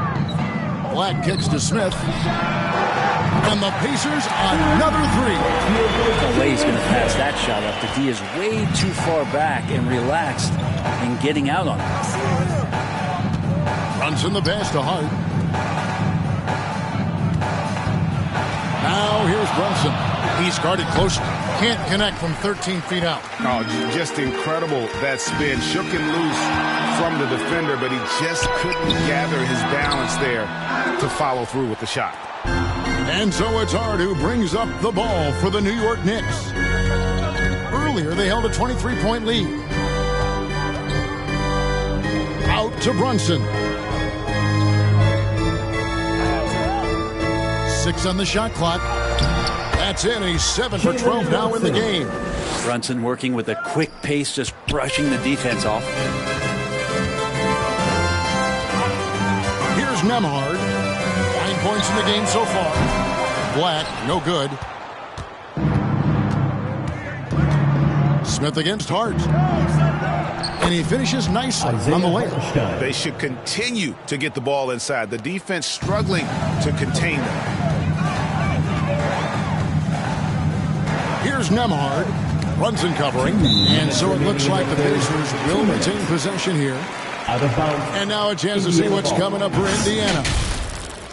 A: Black kicks to Smith. And the Pacers another 3.
C: No way he's going to pass that shot up. The D is way too far back and relaxed in getting out on it.
A: Brunson the pass to Hart. Now here's Brunson. He's guarded closely. Can't connect from 13 feet out.
F: Oh, just incredible that spin. Shook him loose from the defender, but he just couldn't gather his balance there to follow through with the shot.
A: And so it's Hart who brings up the ball for the New York Knicks. Earlier, they held a 23-point lead. Out to Brunson. 6 on the shot clock. That's in. He's 7 for 12 now in the game.
C: Brunson working with a quick pace, just brushing the defense off.
A: Here's Nembhard. 9 points in the game so far. Black, no good. Smith against Hart. And he finishes nicely on the layup.
F: They should continue to get the ball inside. The defense struggling to contain them.
A: Here's Nembhard. Brunson covering. And so it looks like the Pacers will retain possession here. And now a chance to see what's coming up for Indiana.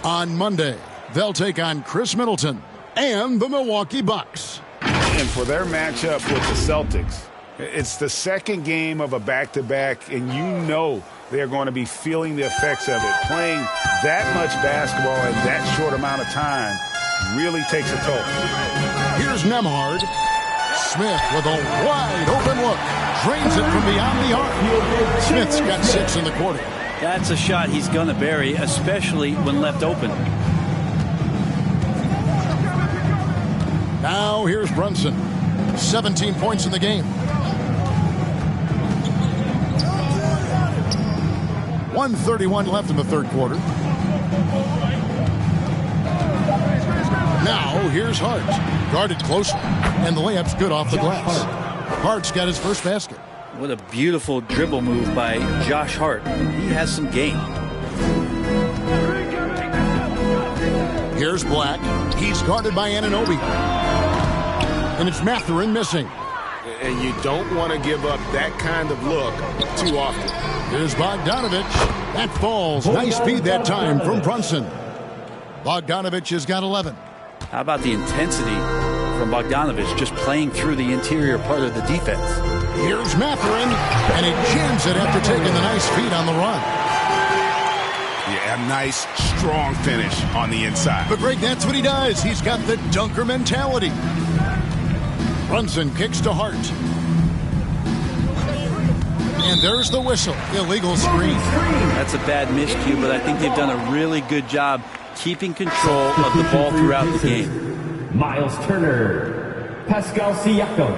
A: On Monday, they'll take on Chris Middleton and the Milwaukee Bucks.
F: And for their matchup with the Celtics, it's the second game of a back-to-back, and you know they're going to be feeling the effects of it. Playing that much basketball in that short amount of time really takes a toll.
A: Here's Nembhard. Smith with a wide-open look. Drains it from beyond the arc. Smith's got 6 in the quarter.
C: That's a shot he's going to bury, especially when left open.
A: Now here's Brunson. 17 points in the game. 1:31 left in the third quarter. Now here's Hart. Guarded close, and the layup's good off the glass. Hart's got his first basket.
C: What a beautiful dribble move by Josh Hart. He has some game.
A: Here's Black. He's guarded by Anunoby. And it's Mathurin missing.
F: And you don't want to give up that kind of look too often.
A: Here's Bogdanovich. That falls. Nice speed that time from Brunson. Bogdanovich has got 11.
C: How about the intensity from Bogdanovich just playing through the interior part of the defense?
A: Here's Mathurin, and he jams it after taking the nice feed on the run.
F: Yeah, a nice, strong finish on the inside.
A: But, Greg, that's what he does. He's got the dunker mentality. Brunson kicks to Hart. And there's the whistle. Illegal screen.
C: That's a bad miscue, but I think they've done a really good job keeping control of the ball throughout the game.
D: Miles Turner, Pascal Siakam,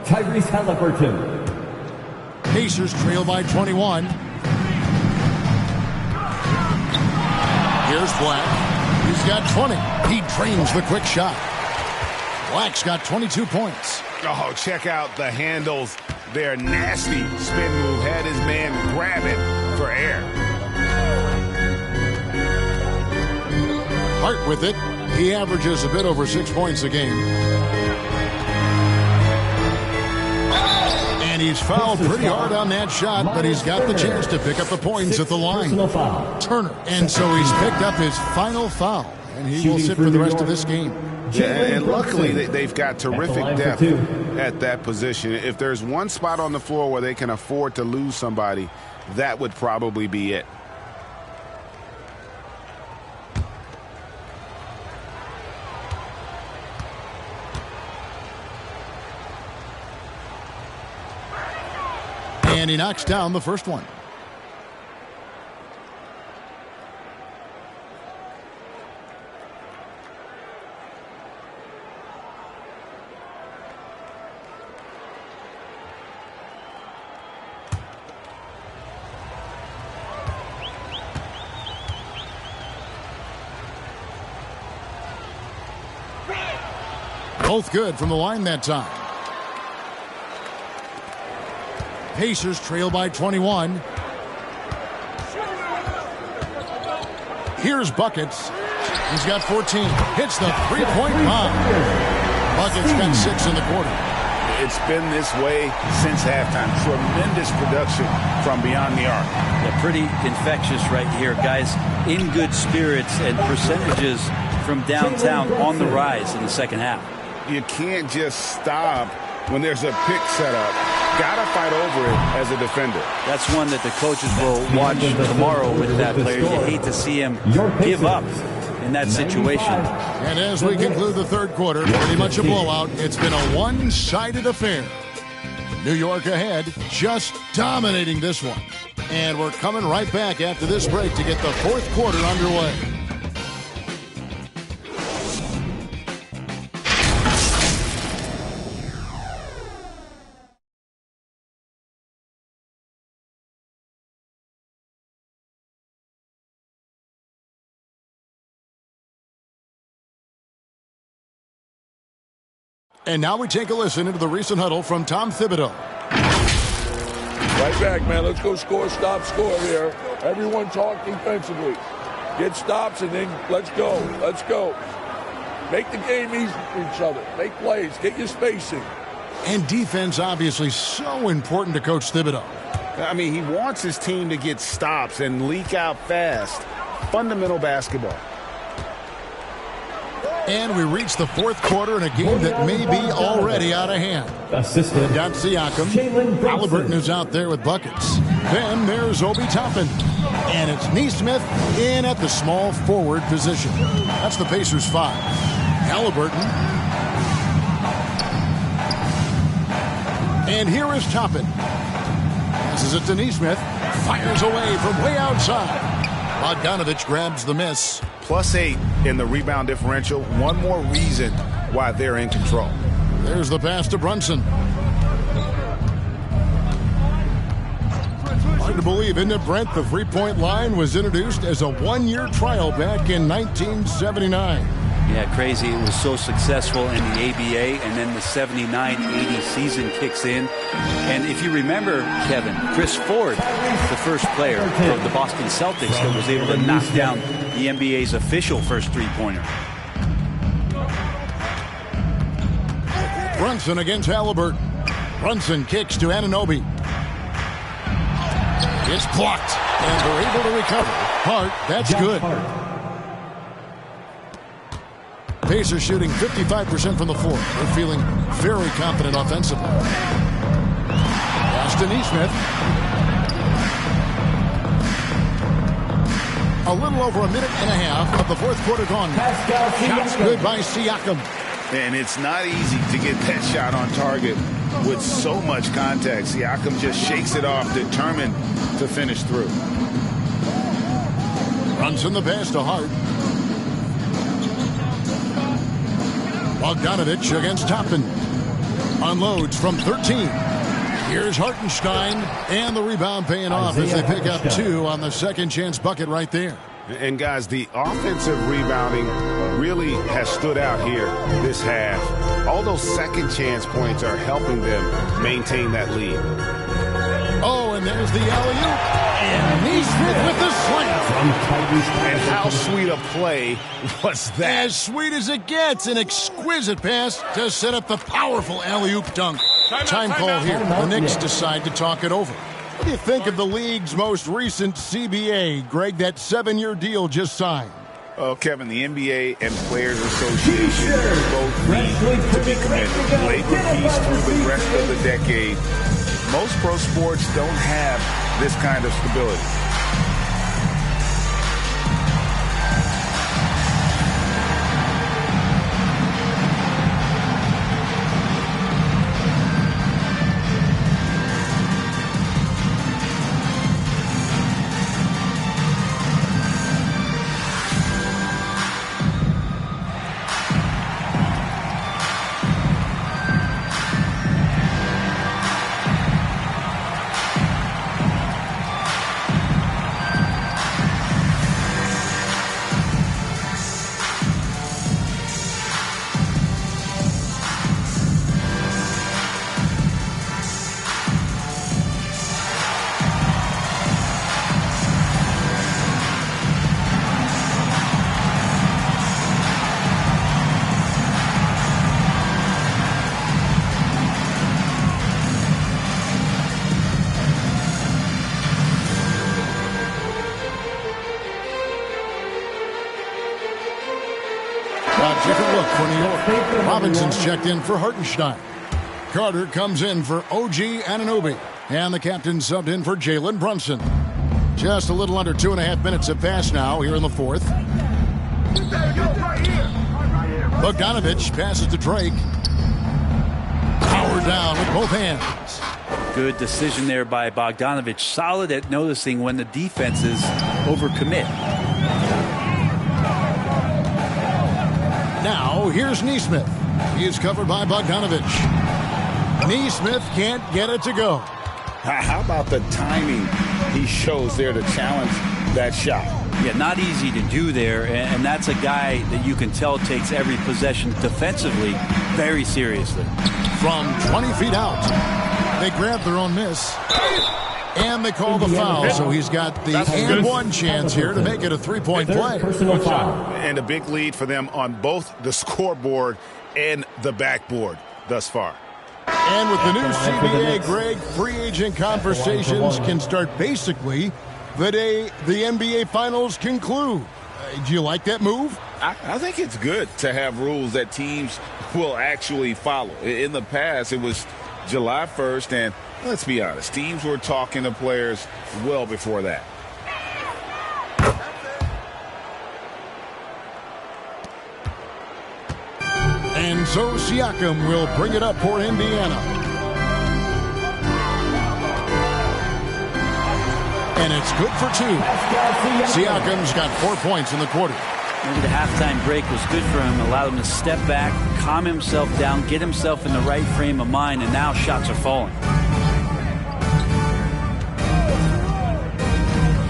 D: Tyrese Halliburton.
A: Pacers trail by 21. Here's Black. He's got 20. He drains the quick shot. Black's got 22 points.
F: Oh, check out the handles. Their nasty spin move had his man grab it for air.
A: Hart with it. He averages a bit over 6 points a game. And he's fouled pretty hard on that shot, but he's got the chance to pick up the points at the line. Turner. And so he's picked up his final foul, and he will sit for the rest of this game.
F: Yeah, and luckily they've got terrific depth at that position. If there's one spot on the floor where they can afford to lose somebody, that would probably be it.
A: And he knocks down the first one. Both good from the line that time. Pacers trail by 21. Here's Buckets. He's got 14. Hits the three-point bomb. Buckets got 6 in the quarter.
F: It's been this way since halftime. Tremendous production from beyond the arc.
C: Yeah, pretty infectious right here, guys. In good spirits and percentages from downtown on the rise in the second half.
F: You can't just stop when there's a pick set up. Gotta fight over it as a defender.
C: That's one that the coaches will watch tomorrow with that player. You hate to see him give up in that situation.
A: And as we conclude the third quarter, pretty much a blowout. It's been a one-sided affair. New York ahead, just dominating this one. And we're coming right back after this break to get the fourth quarter underway. And now we take a listen into the recent huddle from Tom Thibodeau.
L: Right back, man. Let's go score, stop, score here. Everyone talk defensively. Get stops and then let's go. Let's go. Make the game easy for each other. Make plays. Get your spacing.
A: And defense obviously so important to Coach Thibodeau.
B: I mean, he wants his team to get stops and leak out fast. Fundamental basketball.
A: And we reach the fourth quarter in a game that may be already out of hand.
D: Assistant.
A: Got Siakam. Halliburton is out there with buckets. Then there's Obi Toppin. And it's Nesmith in at the small forward position. That's the Pacers 5. Halliburton. And here is Toppin. Passes it to Nesmith. Fires away from way outside. Bogdanovich grabs the miss.
B: +8 in the rebound differential. One more reason why they're in control.
A: There's the pass to Brunson. Hard to believe, isn't it, Brent? The three-point line was introduced as a one-year trial back in 1979.
C: Yeah, crazy. It was so successful in the ABA, and then the 79-80 season kicks in. And if you remember, Kevin, Chris Ford, the first player of the Boston Celtics that was able to knock down the NBA's official first three-pointer.
A: Brunson against Halliburton. Brunson kicks to Anunoby. It's blocked, and they're able to recover. Hart, that's good. Pacers shooting 55% from the floor. They're feeling very confident offensively. Pass to Nesmith. A little over a minute and a half of the fourth quarter gone. Shots good by Siakam.
B: And it's not easy to get that shot on target with so much contact. Siakam just shakes it off, determined to finish through.
A: Runs in the pass to Hart. Bogdanovich against Toppin. Unloads from 13. Here's Hartenstein, and the rebound paying off as they pick up 2 on the second chance bucket right there.
B: And guys, the offensive rebounding really has stood out here this half. All those second chance points are helping them maintain that lead.
A: Oh, and there's the alley-oop. And Nesmith with the slam.
B: And how sweet a play was that?
A: As sweet as it gets. An exquisite pass to set up the powerful alley-oop dunk. Time call here. The Knicks decide to talk it over. What do you think of the league's most recent CBA, Greg, that 7-year deal just signed?
B: Oh, Kevin, the NBA and Players Association both need to be committed. Labor peace through the rest of the decade. Most pro sports don't have this kind of stability.
A: Different look for New York. Robinson's checked in for Hartenstein. Carter comes in for OG Anunoby. And the captain subbed in for Jalen Brunson. Just a little under 2.5 minutes have passed now here in the fourth. Bogdanovich passes to Drake. Power down with both hands.
C: Good decision there by Bogdanovich. Solid at noticing when the defenses overcommit.
A: Now, here's Nesmith. He is covered by Bogdanovich. Nesmith can't get it to go.
B: How about the timing he shows there to challenge that shot?
C: Yeah, not easy to do there, and that's a guy that you can tell takes every possession defensively very seriously.
A: From 20 feet out, they grab their own miss, and they call the foul, so he's got the and one chance here to make it a three-point play.
F: And a big lead for them on both the scoreboard and the backboard thus far.
A: And with the new CBA, Greg, free agent conversations can start basically the day the NBA Finals conclude. Do you like that move?
B: I think it's good to have rules that teams will actually follow. In the past, it was July 1st, and let's be honest, teams were talking to players well before that.
A: And so Siakam will bring it up for Indiana. And it's good for two. Siakam's got 4 points in the quarter.
C: Maybe the halftime break was good for him, allowed him to step back, calm himself down, get himself in the right frame of mind, and now shots are falling.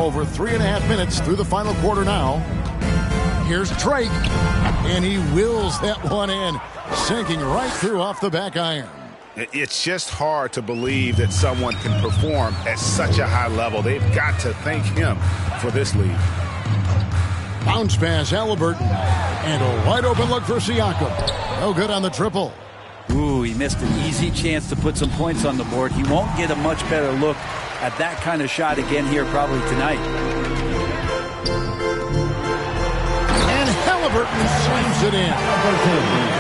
A: Over 3.5 minutes through the final quarter now. Here's Drake, and he wills that one in, sinking right through off the back iron.
F: It's just hard to believe that someone can perform at such a high level. They've got to thank him for this lead.
A: Bounce pass, Halliburton, and a wide open look for Siakam. No good on the triple.
C: Ooh, he missed an easy chance to put some points on the board. He won't get a much better look at that kind of shot again here probably tonight.
A: And Halliburton slams it in.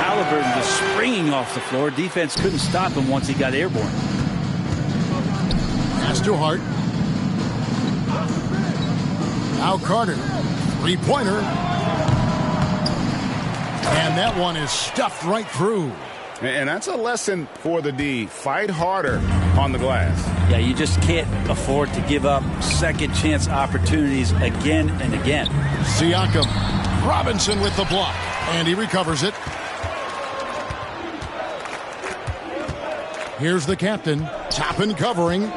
C: Halliburton just springing off the floor. Defense couldn't stop him once he got airborne.
A: Pass to Hart. Now Carter. Three-pointer. And that one is stuffed right through.
F: And that's a lesson for the D. Fight harder on the glass.
C: Yeah, you just can't afford to give up second chance opportunities again and again.
A: Siakam. Robinson with the block. And he recovers it. Here's the captain. Toppin covering.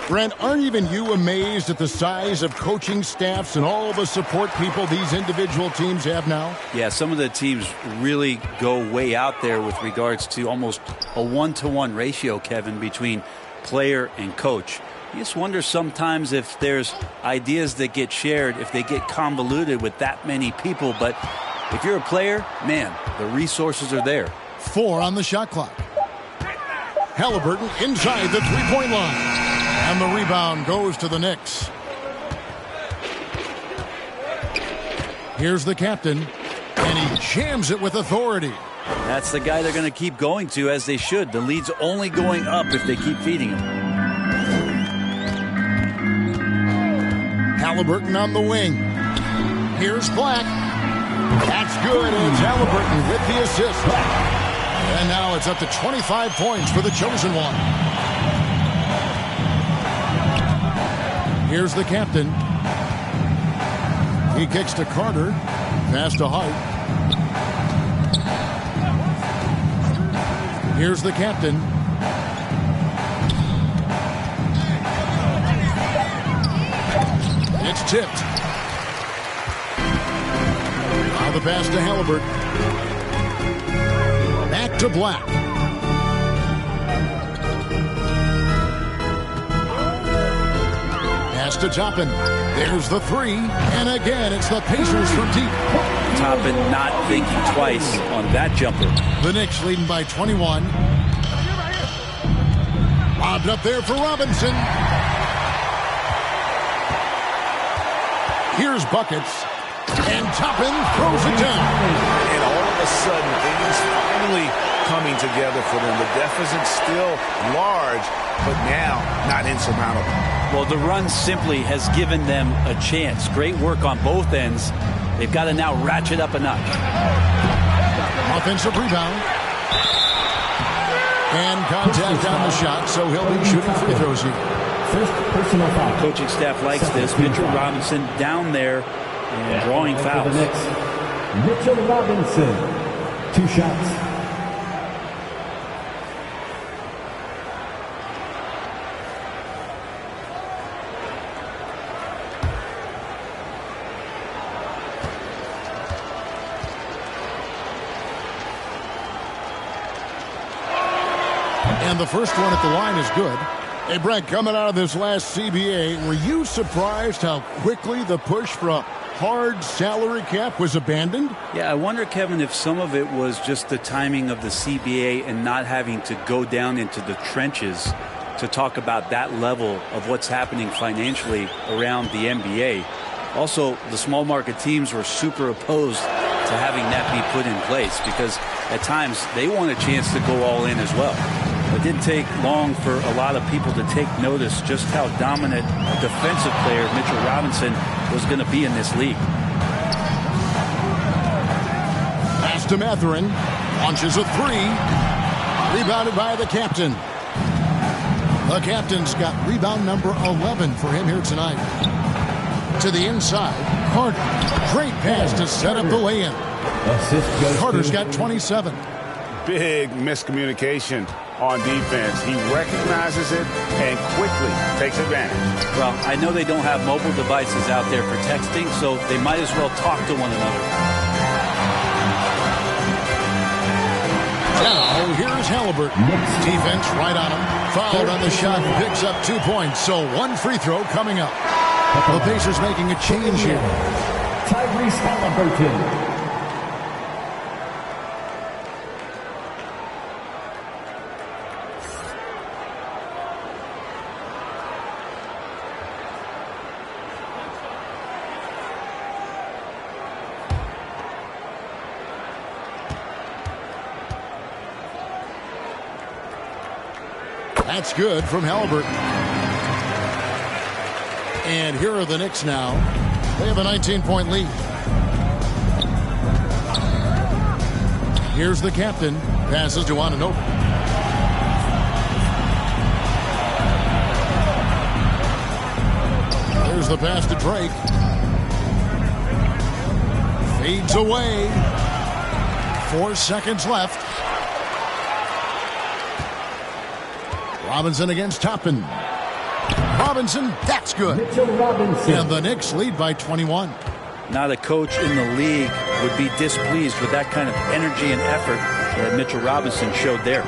A: Brent, aren't even you amazed at the size of coaching staffs and all the support people these individual teams have now?
C: Yeah, some of the teams really go way out there with regards to almost a 1-to-1 ratio, Kevin, between player and coach. You just wonder sometimes if there's ideas that get shared, if they get convoluted with that many people. But if you're a player, man, the resources are there.
A: 4 on the shot clock. Halliburton inside the three-point line. And the rebound goes to the Knicks. Here's the captain, and he jams it with authority.
C: That's the guy they're going to keep going to, as they should. The lead's only going up if they keep feeding him.
A: Halliburton on the wing. Here's Black. That's good. It's Halliburton with the assist. And now it's up to 25 points for the chosen one. Here's the captain. He kicks to Carter. Pass to Hart. Here's the captain. It's tipped. Now the pass to Halliburton. Back to Black. Pass to Toppin. There's the three. And again, it's the Pacers from deep.
C: Toppin not thinking twice on that jumper.
A: The Knicks leading by 21. Lobbed up there for Robinson. Here's buckets. And Toppin throws it down.
F: And all of a sudden, things finally coming together for them. The deficit's still large, but now not insurmountable.
C: Well, the run simply has given them a chance. Great work on both ends. They've got to now ratchet up a notch.
A: Offensive rebound. And contact on the shot, so he'll be shooting free throws here.
D: First personal foul.
C: Coaching staff likes this. Mitchell Robinson down there and drawing fouls.
D: Mitchell Robinson, 2 shots.
A: And the first one at the line is good. Hey, Brett, coming out of this last CBA, were you surprised how quickly the push for a hard salary cap was abandoned?
C: Yeah, I wonder, Kevin, if some of it was just the timing of the CBA and not having to go down into the trenches to talk about that level of what's happening financially around the NBA. Also, the small market teams were super opposed to having that be put in place because at times they want a chance to go all in as well. It didn't take long for a lot of people to take notice just how dominant a defensive player Mitchell Robinson was going to be in this league.
A: Pass to Mathurin. Launches a three. Rebounded by the captain. The captain's got rebound number 11 for him here tonight. To the inside. Carter. Great pass to set up the lay-in. Carter's got 27.
F: Big miscommunication on defense. He recognizes it and quickly takes advantage.
C: Well, I know they don't have mobile devices out there for texting, so they might as well talk to one another.
A: Now, here's Halliburton. Defense right on him. Fouled on the shot and picks up 2 points. So one free throw coming up. The Pacers making a change here.
D: Tyrese Halliburton.
A: That's good from Halliburton. And here are the Knicks now. They have a 19-point lead. Here's the captain. Passes to Anunoby. There's the pass to Drake. Fades away. 4 seconds left. Robinson against Toppin. Robinson, that's good. And the Knicks lead by 21.
C: Not a coach in the league would be displeased with that kind of energy and effort that Mitchell Robinson showed there.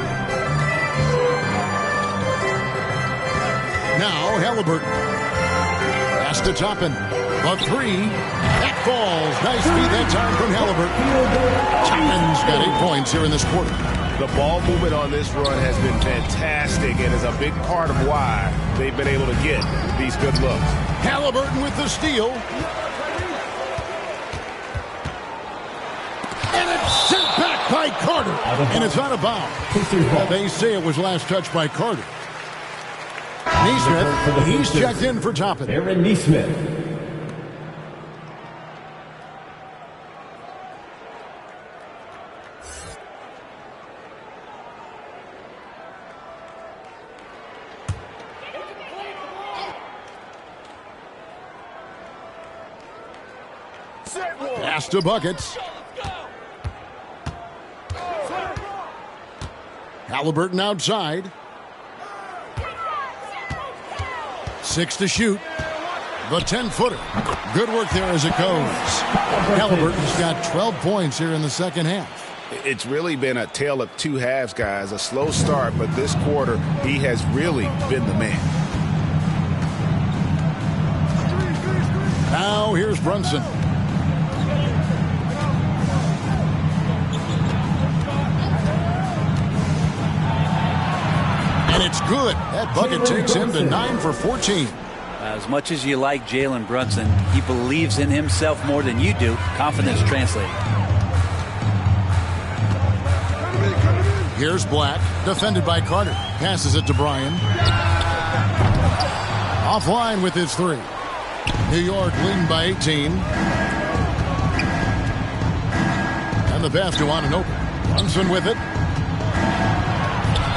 A: Now Halliburton. Pass to Toppin. A three. That falls. Nice feed that time from Halliburton. Toppin's got 8 points here in this quarter.
F: The ball movement on this run has been fantastic and is a big part of why they've been able to get these good looks.
A: Halliburton with the steal. And it's sent back by Carter. And it's out of bounds. They say it was last touched by Carter. Nesmith, he's checked in for Toppin.
D: Aaron Nesmith.
A: Pass to Buckets. Halliburton outside. 6 to shoot. The 10-footer. Good work there as it goes. Halliburton's got 12 points here in the second half.
F: It's really been a tale of two halves, guys. A slow start, but this quarter, he has really been the man.
A: Now here's Brunson. And it's good. That bucket takes him to 9 for 14.
C: As much as you like Jalen Brunson, he believes in himself more than you do. Confidence translated.
A: Here's Black, defended by Carter. Passes it to Bryan. Offline with his three. New York leading by 18. And the pass to Anunoby. Brunson with it.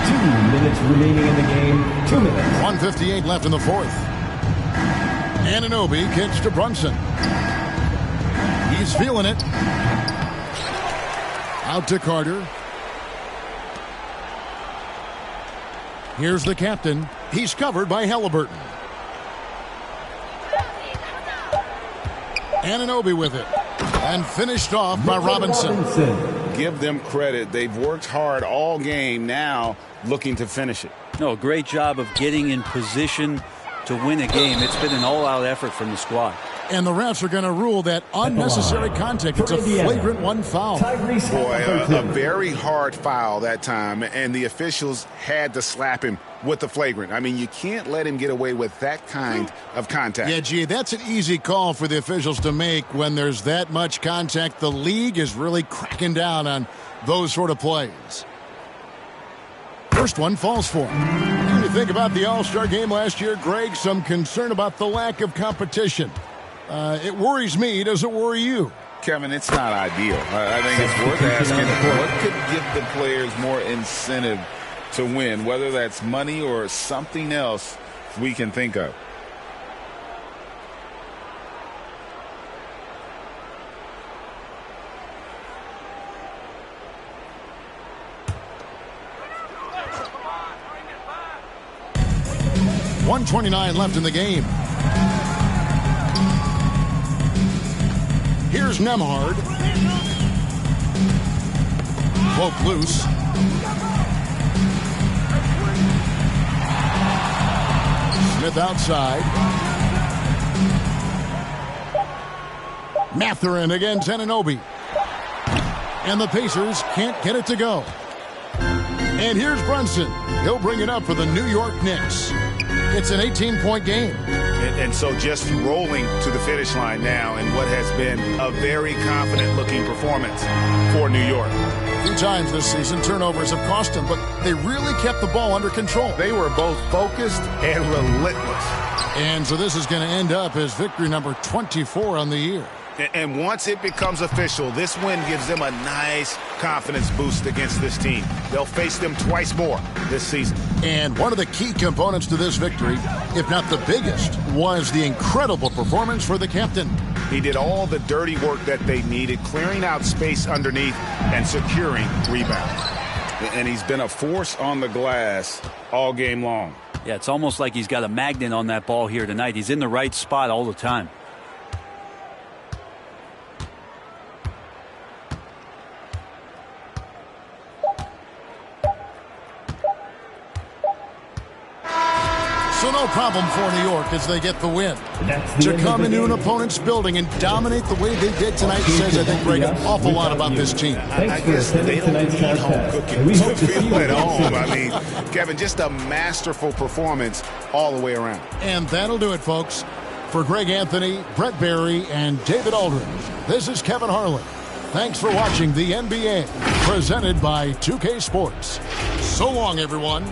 D: 2 minutes remaining in the game. 2 minutes.
A: 1:58 left in the fourth. Anunoby kicks to Brunson. He's feeling it. Out to Carter. Here's the captain. He's covered by Halliburton. Anunoby with it. And finished off by Robinson.
B: give them credit. They've worked hard all game, now looking to finish it.
C: No, great job of getting in position to win a game. It's been an all-out effort from the squad.
A: And the refs are going to rule that unnecessary contact. It's a flagrant one foul.
B: Boy, a very hard foul that time, and the officials had to slap him with the flagrant. I mean, you can't let him get away with that kind of contact.
A: Yeah, gee, that's an easy call for the officials to make when there's that much contact. The league is really cracking down on those sort of plays. First one falls for him. When you think about the All-Star game last year, Greg, some concern about the lack of competition. It worries me. Does it worry you?
B: Kevin, it's not ideal. I think it's worth asking what could give the players more incentive to win, whether that's money or something else we can think of.
A: .129 left in the game. Here's Nembhard. Poke loose. Smith outside. Mathurin against Anunoby. And the Pacers can't get it to go. And here's Brunson. He'll bring it up for the New York Knicks. It's an 18-point game.
F: And so just rolling to the finish line now in what has been a very confident-looking performance for New York.
A: A few times this season, turnovers have cost them, but they really kept the ball under control.
F: They were both focused and relentless.
A: And so this is going to end up as victory number 24 on the year.
F: And once it becomes official, this win gives them a nice confidence boost against this team. They'll face them twice more this season.
A: And one of the key components to this victory, if not the biggest, was the incredible performance for the captain.
F: He did all the dirty work that they needed, clearing out space underneath and securing rebounds.
B: And he's been a force on the glass all game long.
C: Yeah, it's almost like he's got a magnet on that ball here tonight. He's in the right spot all the time.
A: So no problem for New York as they get the win. To come into an opponent's building and dominate the way they did tonight says, I think, Greg, an awful lot about this team.
F: I guess they don't need home cooking to feel at home. I mean, Kevin, just a masterful performance all the way around.
A: And that'll do it, folks. For Greg Anthony, Brett Barry, and David Aldridge, this is Kevin Harlan. Thanks for watching the NBA, presented by 2K Sports. So long, everyone.